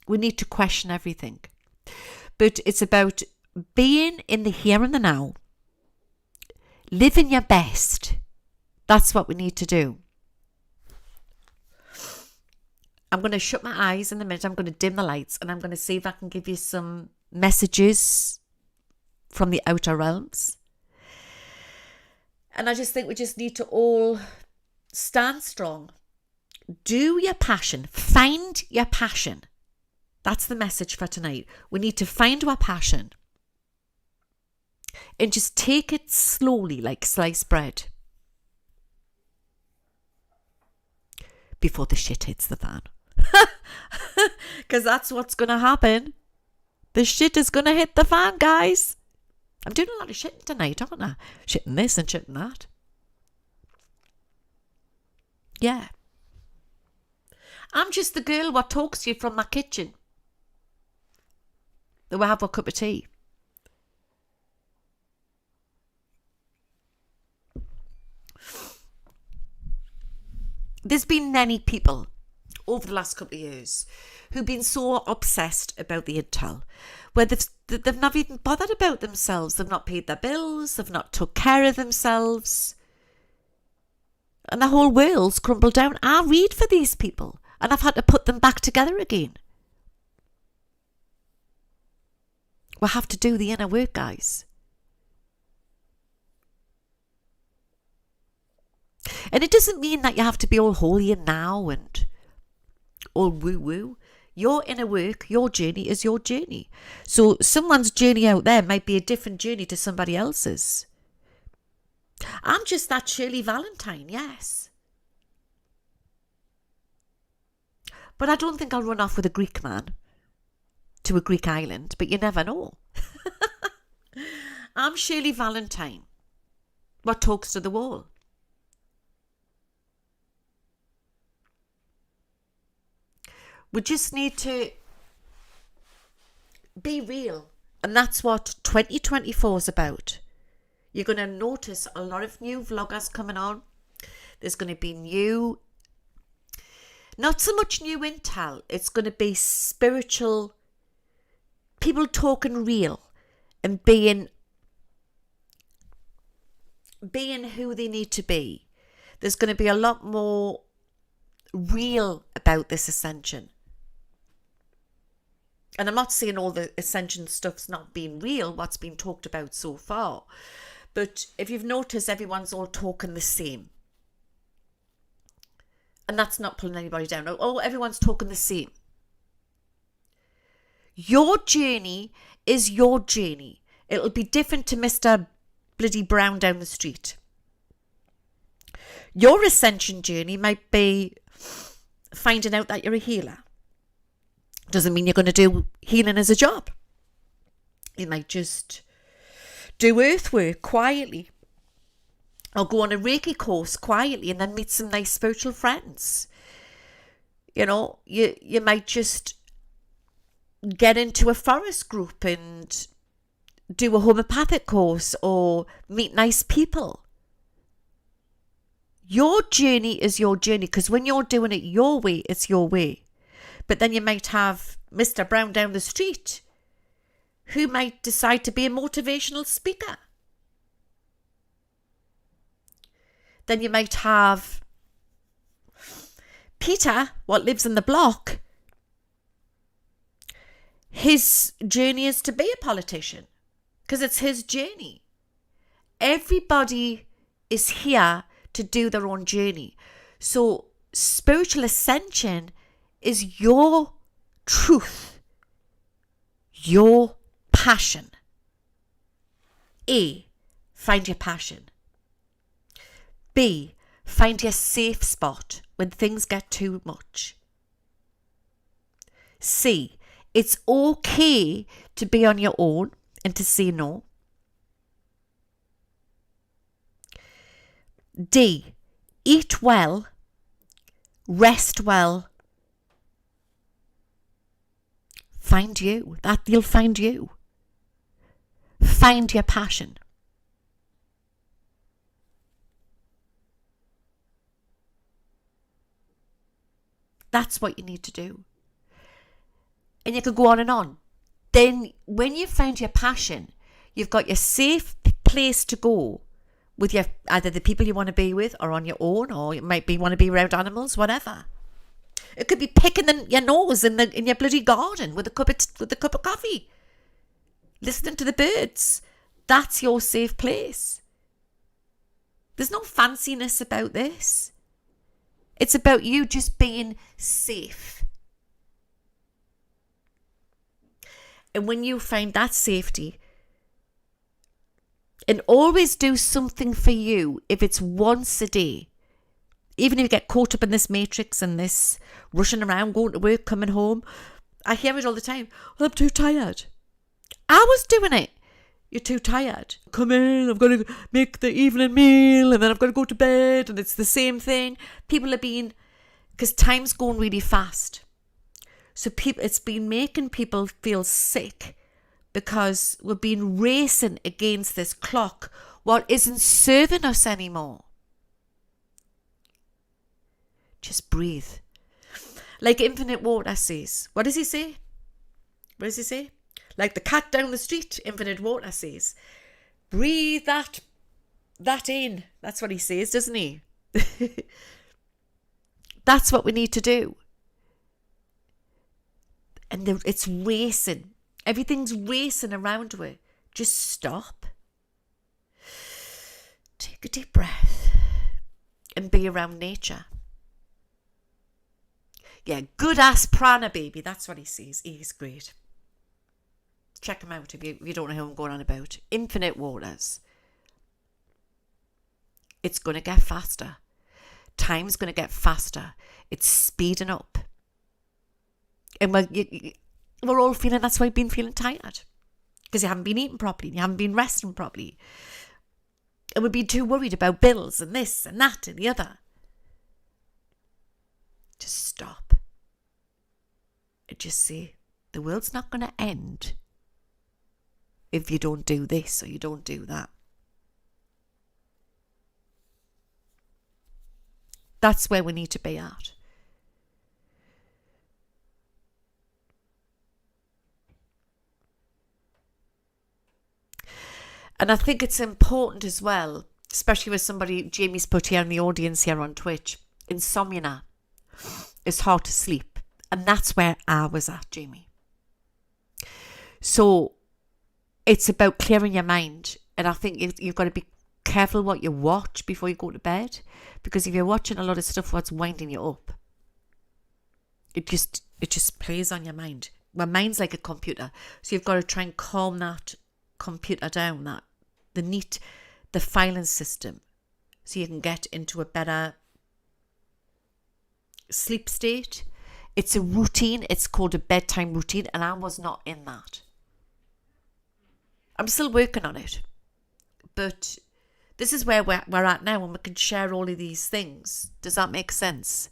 S1: We need to question everything. But it's about being in the here and the now. Living your best. That's what we need to do. I'm going to shut my eyes in a minute. I'm going to dim the lights and I'm going to see if I can give you some messages from the outer realms. And I just think we just need to all stand strong. Do your passion. Find your passion. That's the message for tonight. We need to find our passion. And just take it slowly like sliced bread. Before the shit hits the fan. Because that's what's going to happen. The shit is going to hit the fan, guys. I'm doing a lot of shitting tonight, aren't I? Shitting this and shitting that. Yeah. I'm just the girl what talks to you from my kitchen. That will have a cup of tea. There's been many people over the last couple of years who've been so obsessed about the intel, where they've not even bothered about themselves. They've not paid their bills. They've not took care of themselves. And the whole world's crumbled down. I read for these people and I've had to put them back together again. We'll have to do the inner work, guys. And it doesn't mean that you have to be all holy and now and all woo-woo. Your inner work, your journey is your journey. So someone's journey out there might be a different journey to somebody else's. I'm just that Shirley Valentine, yes. But I don't think I'll run off with a Greek man to a Greek island, but you never know. I'm Shirley Valentine. What talks to the wall? We just need to be real. And that's what 2024 is about. You're going to notice a lot of new vloggers coming on. There's going to be new, not so much new intel. It's going to be spiritual, people talking real and being who they need to be. There's going to be a lot more real about this ascension. And I'm not saying all the ascension stuff's not being real, what's been talked about so far. But if you've noticed, everyone's all talking the same. And that's not pulling anybody down. Oh, everyone's talking the same. Your journey is your journey. It'll be different to Mr. Bloody Brown down the street. Your ascension journey might be finding out that you're a healer. Doesn't mean you're going to do healing as a job. You might just do earth work quietly, or go on a Reiki course quietly and then meet some nice spiritual friends. You know, you might just get into a forest group and do a homeopathic course or meet nice people. Your journey is your journey, because when you're doing it your way, it's your way. But then you might have Mr. Brown down the street who might decide to be a motivational speaker. Then you might have Peter, what lives in the block. His journey is to be a politician, because it's his journey. Everybody is here to do their own journey. So spiritual ascension is your truth, your passion. A, find your passion. B, find your safe spot when things get too much. C, it's okay to be on your own and to say no. D, eat well, rest well. Find you. That you'll find you. Find your passion. That's what you need to do. And you could go on and on. Then when you've found your passion, you've got your safe place to go with your either the people you want to be with, or on your own, or you might be want to be around animals, whatever. It could be picking your nose in your bloody garden with a cup of coffee, listening to the birds. That's your safe place. There's no fanciness about this. It's about you just being safe. And when you find that safety, and always do something for you, if it's once a day. Even if you get caught up in this matrix and this rushing around, going to work, coming home. I hear it all the time. Well, I'm too tired. I was doing it. You're too tired. Come in, I've got to make the evening meal and then I've got to go to bed, and it's the same thing. People are being, because time's going really fast. So it's been making people feel sick because we've been racing against this clock, what isn't serving us anymore. Just breathe. Like Infinite Water says. What does he say? What does he say? Like the cat down the street, Infinite Water says. Breathe that in. That's what he says, doesn't he? That's what we need to do. And it's racing. Everything's racing around her. Just stop. Take a deep breath and be around nature. Yeah, good ass prana baby. That's what he sees. He's great. Check him out if you don't know who I'm going on about. Infinite Waters. It's going to get faster. Time's going to get faster. It's speeding up. And we're all feeling, that's why you've been feeling tired. Because you haven't been eating properly. You haven't been resting properly. And we've been too worried about bills and this and that and the other. Just stop. And just say, the world's not going to end if you don't do this or you don't do that. That's where we need to be at. And I think it's important as well, especially with somebody Jamie's put here in the audience here on Twitch, insomnia is hard to sleep. And that's where I was at, Jamie. So it's about clearing your mind. And I think you've got to be careful what you watch before you go to bed. Because if you're watching a lot of stuff what's winding you up, it just plays on your mind. My mind's like a computer. So you've got to try and calm that computer down, the filing system, so you can get into a better sleep state. It's a routine. It's called a bedtime routine, and I was not in that. I'm still working on it, but this is where we're at now, and we can share all of these things. Does that make sense?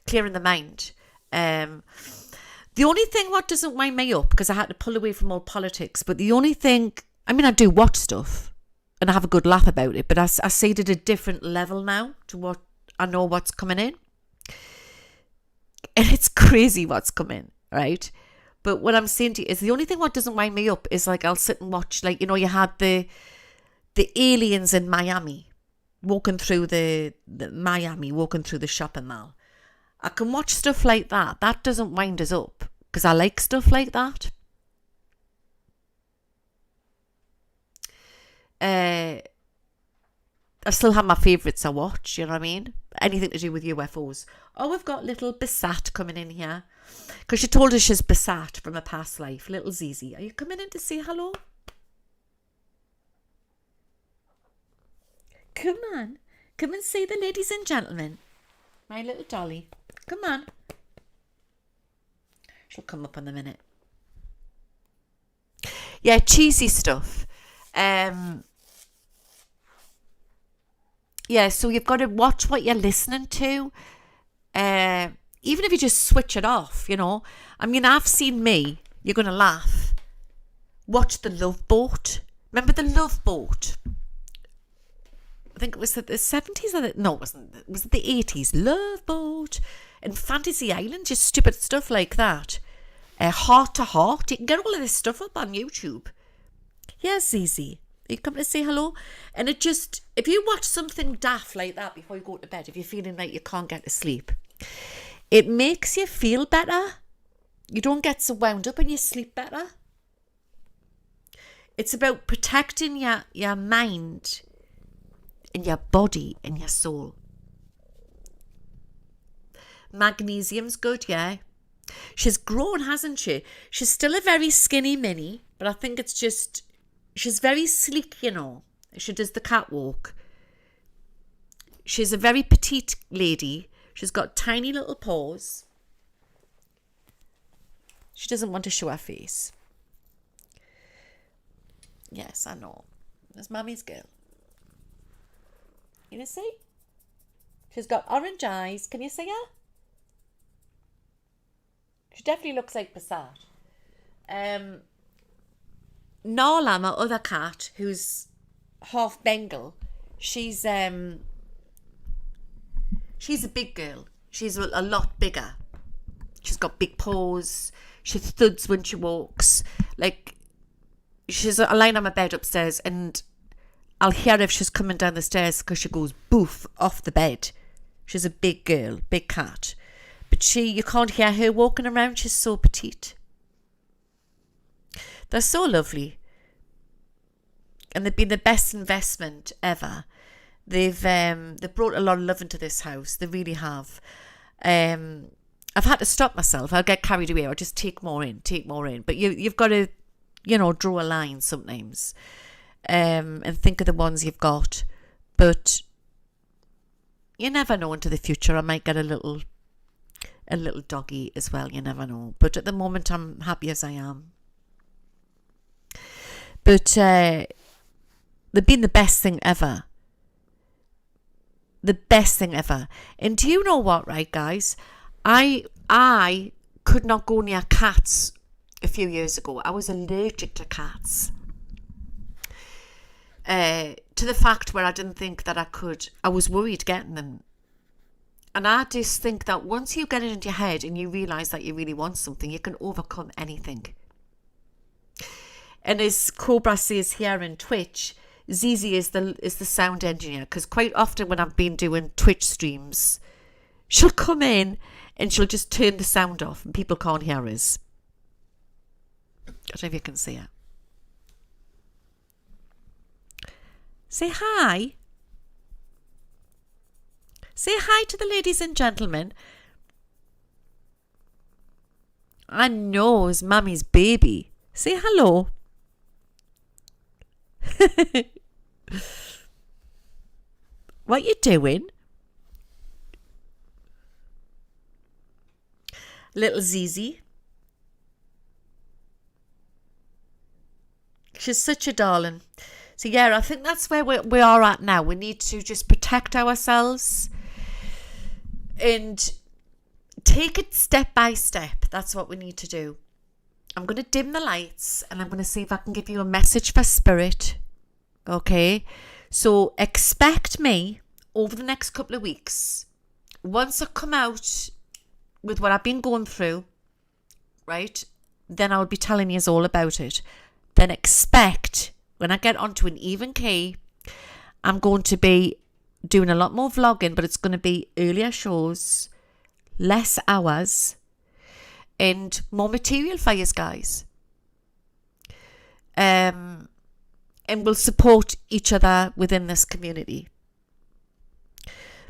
S1: Clearing the mind. The only thing what doesn't wind me up, because I had to pull away from all politics, but the only thing, I mean, I do watch stuff and I have a good laugh about it, but I see it at a different level now to what I know what's coming in. And it's crazy what's coming, right? But what I'm saying to you is the only thing what doesn't wind me up is like I'll sit and watch, like, you know, you had the aliens in Miami walking through the shopping mall. I can watch stuff like that. That doesn't wind us up because I like stuff like that. I still have my favourites I watch, you know what I mean? Anything to do with UFOs. Oh, we've got little Basat coming in here. Because she told us she's Basat from a past life. Little Zizi. Are you coming in to say hello? Come on. Come and see the ladies and gentlemen. My little dolly. Come on. She'll come up in a minute. Yeah, cheesy stuff. Yeah, so you've got to watch what you're listening to. Even if you just switch it off, you know. I mean, I've seen me, you're going to laugh, watch The Love Boat. Remember The Love Boat? I think it was the 70s or no, it wasn't. It was the 80s. Love Boat and Fantasy Island, just stupid stuff like that. Heart to Heart. You can get all of this stuff up on YouTube. Yes, Zizi. You come to say hello. And it just, if you watch something daft like that before you go to bed, if you're feeling like you can't get to sleep, it makes you feel better. You don't get so wound up and you sleep better. It's about protecting your mind and your body and your soul. Magnesium's good, yeah. She's grown, hasn't she? She's still a very skinny mini, but I think it's just, she's very sleek, you know. She does the catwalk. She's a very petite lady. She's got tiny little paws. She doesn't want to show her face. Yes, I know. That's Mummy's girl. You see? She's got orange eyes. Can you see her? She definitely looks like Passat. Nala, my other cat, who's half Bengal, she's a big girl. She's a lot bigger. She's got big paws. She thuds when she walks. Like, she's lying on my bed upstairs and I'll hear if she's coming down the stairs because she goes boof off the bed. She's a big girl, big cat. But you can't hear her walking around. She's so petite. They're so lovely. And they've been the best investment ever. They've brought a lot of love into this house. They really have. I've had to stop myself. I'll get carried away. I'll just take more in. But you've got to, draw a line sometimes, and think of the ones you've got. But you never know into the future. I might get a little doggy as well. You never know. But at the moment, I'm happy as I am. But they've been the best thing ever. The best thing ever. And do you know what, right, guys? I could not go near cats a few years ago. I was allergic to cats. To the fact where I didn't think that I could. I was worried getting them. And I just think that once you get it into your head and you realise that you really want something, you can overcome anything. And as Cobra says here in Twitch, Zizi is the sound engineer, because quite often when I've been doing Twitch streams, she'll come in and she'll just turn the sound off and people can't hear us. I don't know if you can see her. Say hi. Say hi to the ladies and gentlemen. I know it's Mummy's baby. Say hello. What you doing? Little Zizi. She's such a darling. So yeah, I think that's where we are at now. We need to just protect ourselves and take it step by step. That's what we need to do. I'm going to dim the lights and I'm going to see if I can give you a message for spirit. Okay? So expect me over the next couple of weeks. Once I come out with what I've been going through, right, then I'll be telling you all about it. Then expect, when I get onto an even key, I'm going to be doing a lot more vlogging, but it's going to be earlier shows, less hours, and more material for you guys. And we'll support each other within this community.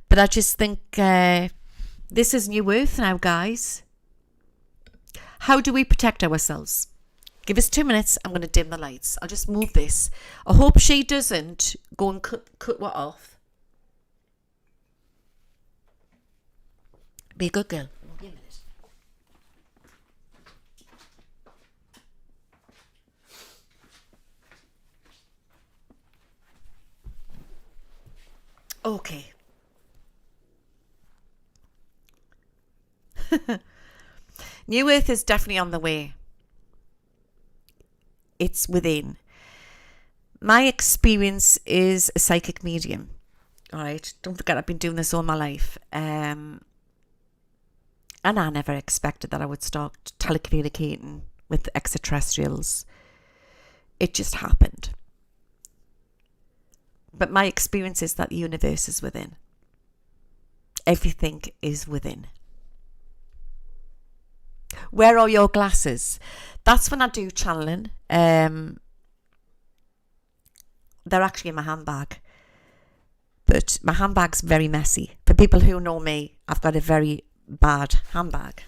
S1: But I just think this is New Earth now, guys. How do we protect ourselves? Give us 2 minutes. I'm going to dim the lights. I'll just move this. I hope she doesn't go and cut what off. Be a good girl. Be a minute. Okay. New Earth is definitely on the way. It's within. My experience is a psychic medium. All right. Don't forget, I've been doing this all my life. And I never expected that I would start telecommunicating with extraterrestrials. It just happened. But my experience is that the universe is within. Everything is within. Where are your glasses? That's when I do channeling. They're actually in my handbag. But my handbag's very messy. For people who know me, I've got a very bad handbag.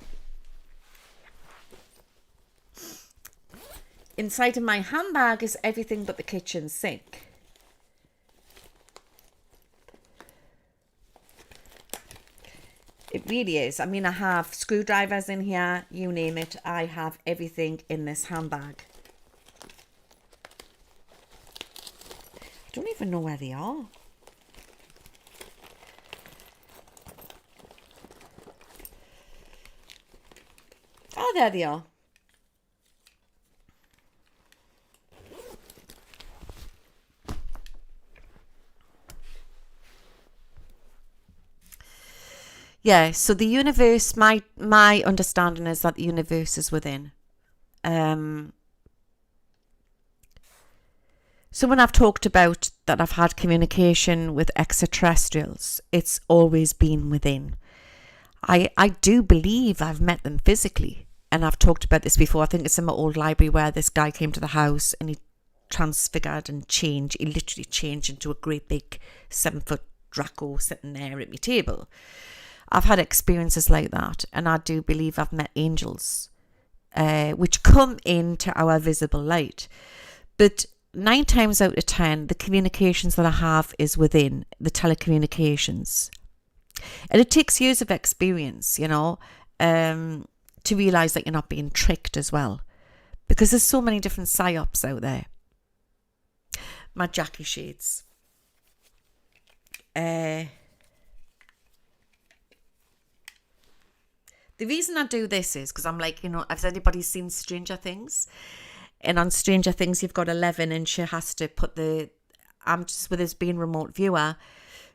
S1: Inside of my handbag is everything but the kitchen sink. It really is. I mean, I have screwdrivers in here, you name it. I have everything in this handbag. I don't even know where they are. Oh, there they are. Yeah, so the universe, my understanding is that the universe is within. So when I've talked about that I've had communication with extraterrestrials, it's always been within. I do believe I've met them physically. And I've talked about this before. I think it's in my old library where this guy came to the house and he transfigured and changed. He literally changed into a great big 7-foot Draco sitting there at my table. I've had experiences like that, and I do believe I've met angels, which come into our visible light. But 9 times out of 10, the communications that I have is within the telecommunications. And it takes years of experience, to realise that you're not being tricked as well. Because there's so many different psyops out there. My Jackie shades. The reason I do this is because I'm like, has anybody seen Stranger Things? And on Stranger Things, you've got 11 and she has to put I'm just with this being remote viewer.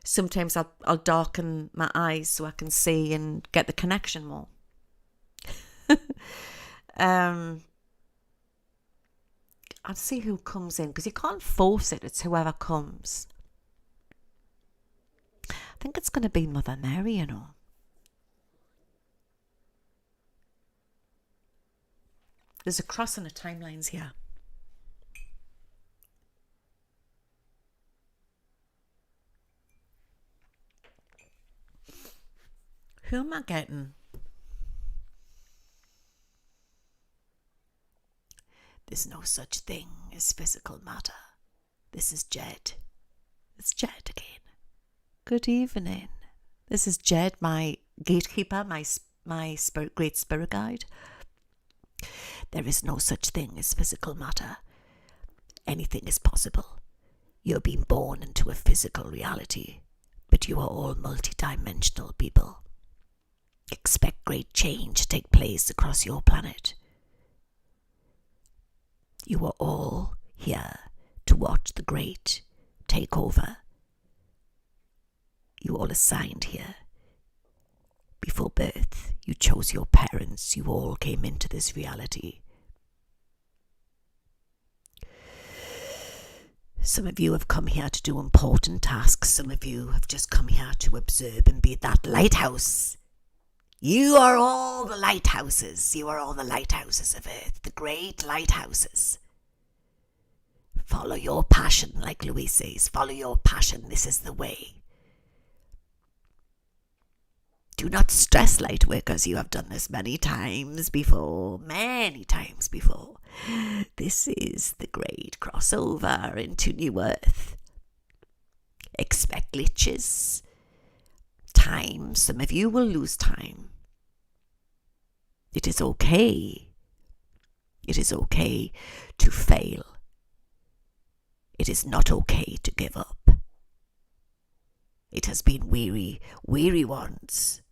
S1: Sometimes I'll darken my eyes so I can see and get the connection more. I'll see who comes in, because you can't force it. It's whoever comes. I think it's going to be Mother Mary, There's a cross on the timelines here. Who am I getting? There's no such thing as physical matter. This is Jed. It's Jed again. Good evening. This is Jed, my gatekeeper, my great spirit guide. There is no such thing as physical matter. Anything is possible. You're being born into a physical reality, but you are all multidimensional people. Expect great change to take place across your planet. You are all here to watch the great take over. You all assigned here. Before birth, you chose your parents. You all came into this reality. Some of you have come here to do important tasks. Some of you have just come here to observe and be that lighthouse. You are all the lighthouses. You are all the lighthouses of Earth, the great lighthouses. Follow your passion, like Louise says. Follow your passion. This is the way. Do not stress, light workers. You have done this many times before. This is the great crossover into New Earth. Expect glitches. Time. Some of you will lose time. It is okay. It is okay to fail. It is not okay to give up. It has been weary ones.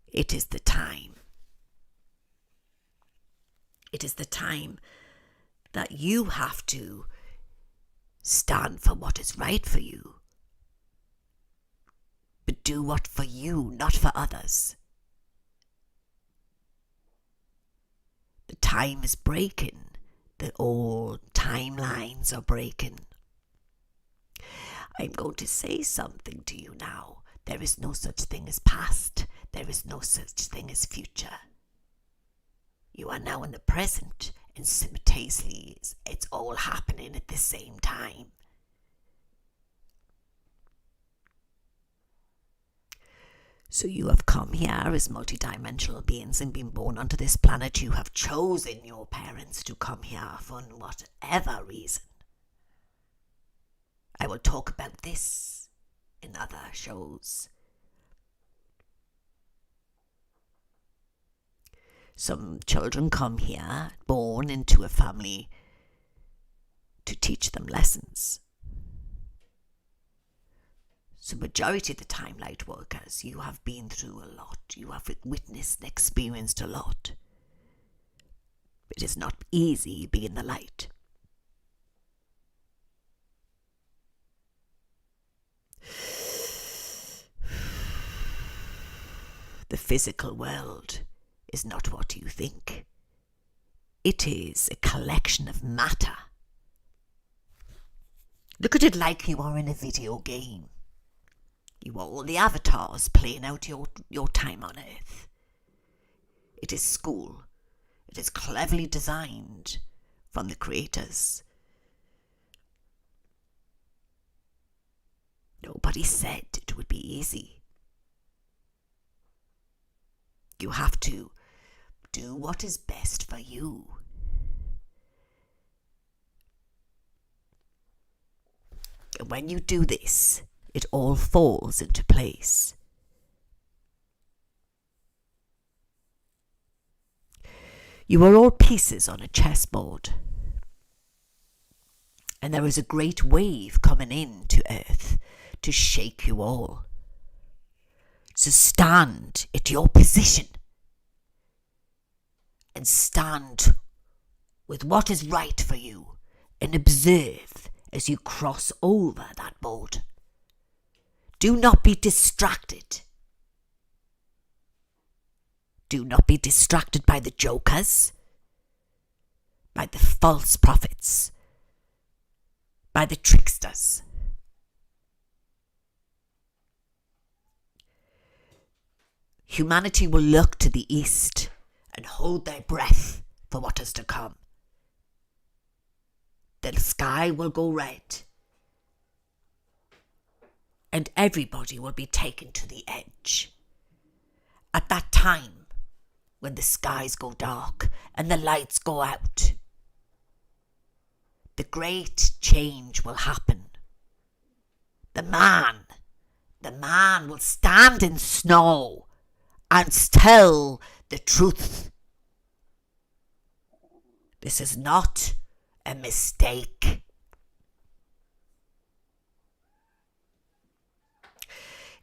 S1: It is the time. It is the time that you have to stand for what is right for you. But do what for you, not for others. The time is breaking. The old timelines are breaking. I'm going to say something to you now. There is no such thing as past. There is no such thing as future. You are now in the present, and simultaneously it's all happening at the same time. So you have come here as multidimensional beings and been born onto this planet. You have chosen your parents to come here for whatever reason. I will talk about this in other shows. Some children come here, born into a family, to teach them lessons. So majority of the time, light workers, you have been through a lot. You have witnessed and experienced a lot. It is not easy being the light. The physical world is not what you think. It is a collection of matter. Look at it like you are in a video game. You are all the avatars playing out your time on Earth. It is school. It is cleverly designed from the creators. Nobody said it would be easy. You have to do what is best for you. And when you do this, it all falls into place. You are all pieces on a chessboard. And there is a great wave coming in to Earth to shake you all. So stand at your position and stand with what is right for you and observe as you cross over that board. Do not be distracted. Do not be distracted by the jokers, by the false prophets, by the tricksters. Humanity will look to the east and hold their breath for what is to come. The sky will go red, and everybody will be taken to the edge. At that time, when the skies go dark and the lights go out, the great change will happen. The man will stand in snow and tell the truth. This is not a mistake.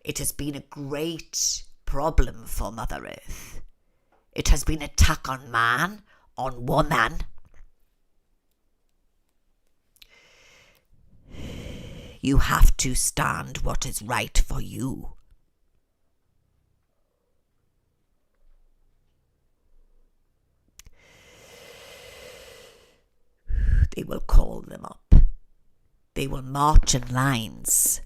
S1: It has been a great problem for Mother Earth. It has been an attack on man, on woman. You have to stand what is right for you. They will call them up. They will march in lines.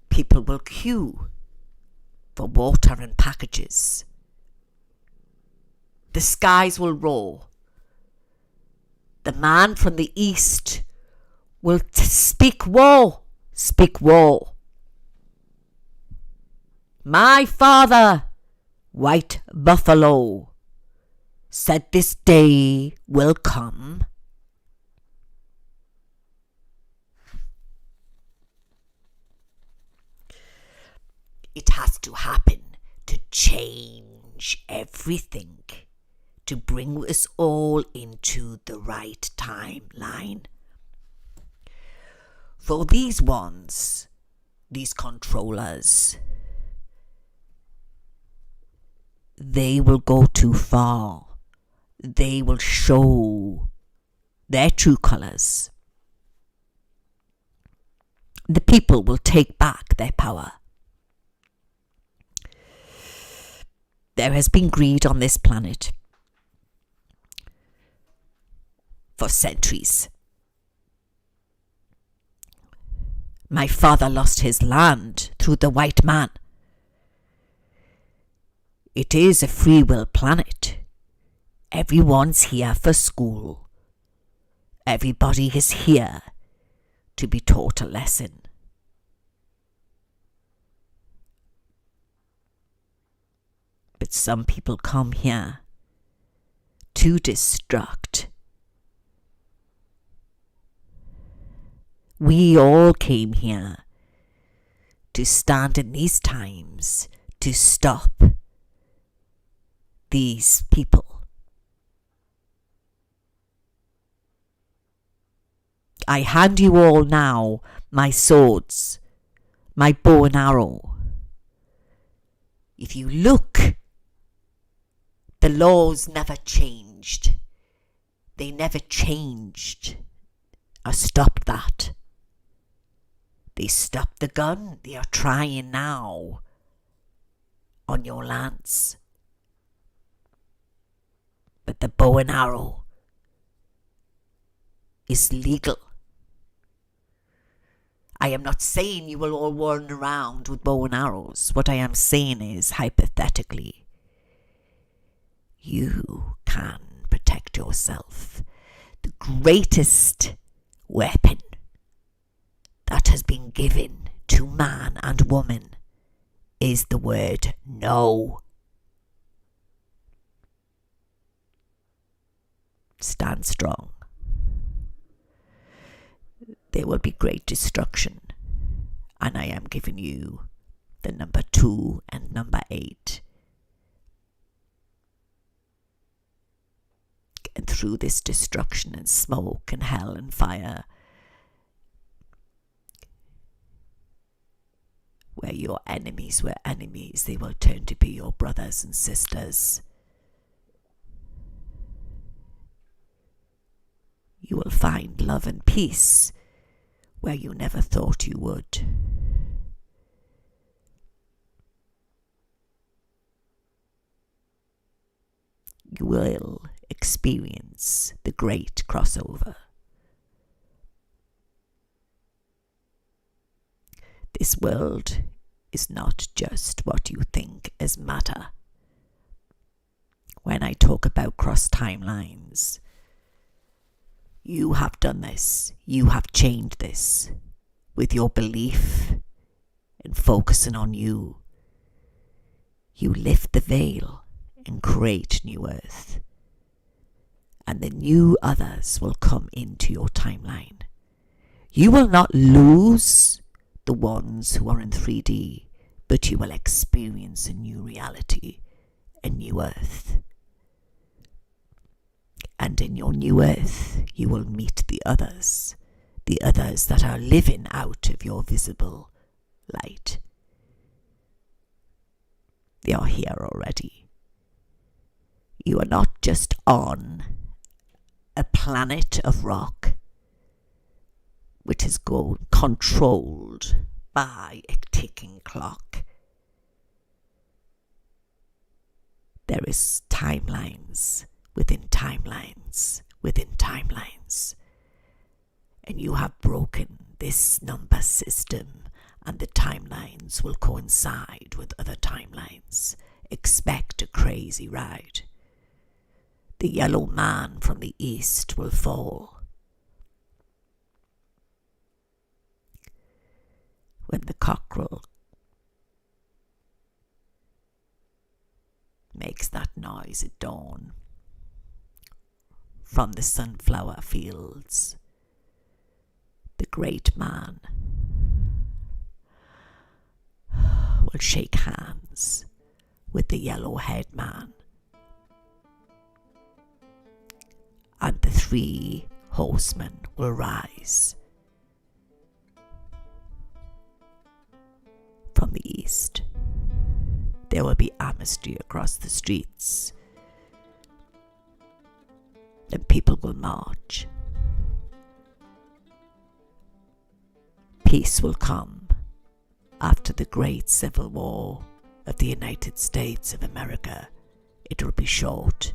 S1: People will queue for water and packages. The skies will roar. The man from the east will speak war. Speak war. My father, White Buffalo, said this day will come. It has to happen to change everything, to bring us all into the right timeline. For these ones, these controllers, they will go too far. They will show their true colours. The people will take back their power. There has been greed on this planet for centuries. My father lost his land through the white man. It is a free will planet. Everyone's here for school. Everybody is here to be taught a lesson. But some people come here to destruct. We all came here to stand in these times to stop these people. I hand you all now my swords, my bow and arrow. If you look, the laws never changed. They never changed or stopped that. They stopped the gun. They are trying now on your lands. But the bow and arrow is legal. I am not saying you will all run around with bow and arrows. What I am saying is, hypothetically, you can protect yourself. The greatest weapon that has been given to man and woman is the word no. Stand strong. There will be great destruction, and I am giving you the number 2 and number 8. And through this destruction and smoke and hell and fire, where your enemies were enemies, they will turn to be your brothers and sisters. You will find love and peace where you never thought you would. You will experience the great crossover. This world is not just what you think is matter. When I talk about cross timelines, you have done this, you have changed this with your belief and focusing on you. You lift the veil and create new earth. And the new others will come into your timeline. You will not lose the ones who are in 3D, but you will experience a new reality, a new earth. And in your new earth, you will meet the others that are living out of your visible light. They are here already. You are not just on a planet of rock, which is controlled by a ticking clock. There is timelines within timelines within timelines. And you have broken this number system, and the timelines will coincide with other timelines. Expect a crazy ride. The yellow man from the east will fall. When the cockerel makes that noise at dawn from the sunflower fields, the great man will shake hands with the yellow-haired man, and the 3 horsemen will rise from the east. There will be amnesty across the streets, and people will march. Peace will come after the great civil war of the United States of America. It will be short.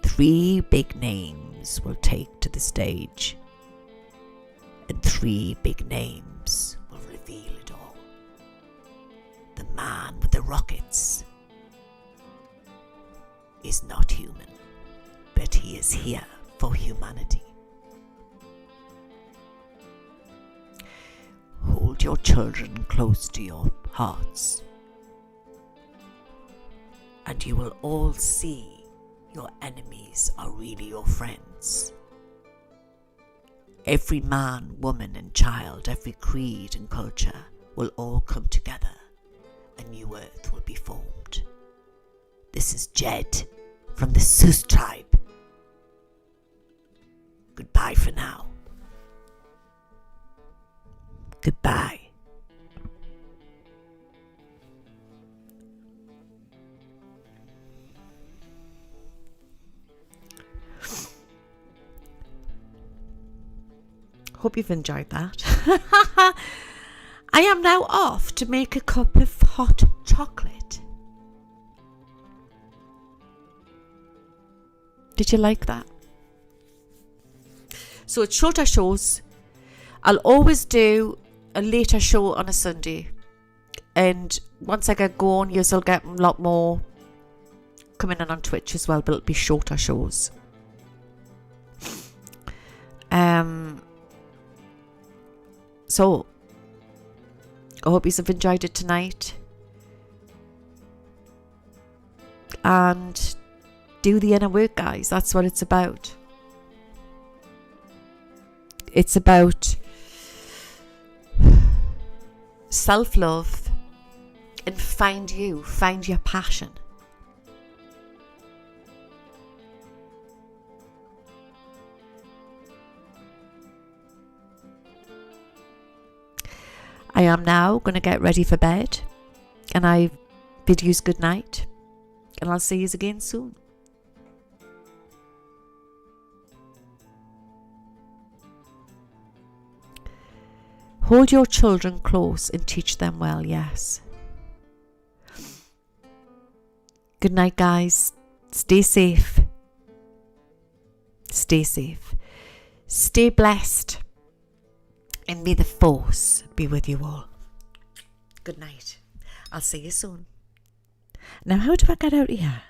S1: 3 big names will take to the stage, and 3 big names will reveal it all. The man with the rockets is not human, but he is here for humanity. Hold your children close to your hearts, and you will all see your enemies are really your friends. Every man, woman and child, every creed and culture will all come together. A new earth will be formed. This is Jed from the Sus tribe. Goodbye for now. Goodbye. Hope you've enjoyed that. I am now off to make a cup of hot chocolate. Did you like that? So it's shorter shows. I'll always do a later show on a Sunday. And once I get going, you'll get a lot more coming in on Twitch as well, but it'll be shorter shows. So I hope you've enjoyed it tonight. And do the inner work, guys. That's what it's about. It's about self-love and find your passion. I am now going to get ready for bed, and I bid you good night, and I'll see you again soon. Hold your children close and teach them well, yes. Good night, guys. Stay safe. Stay safe. Stay blessed. And may the force be with you all. Good night. I'll see you soon. Now, how do I get out of here?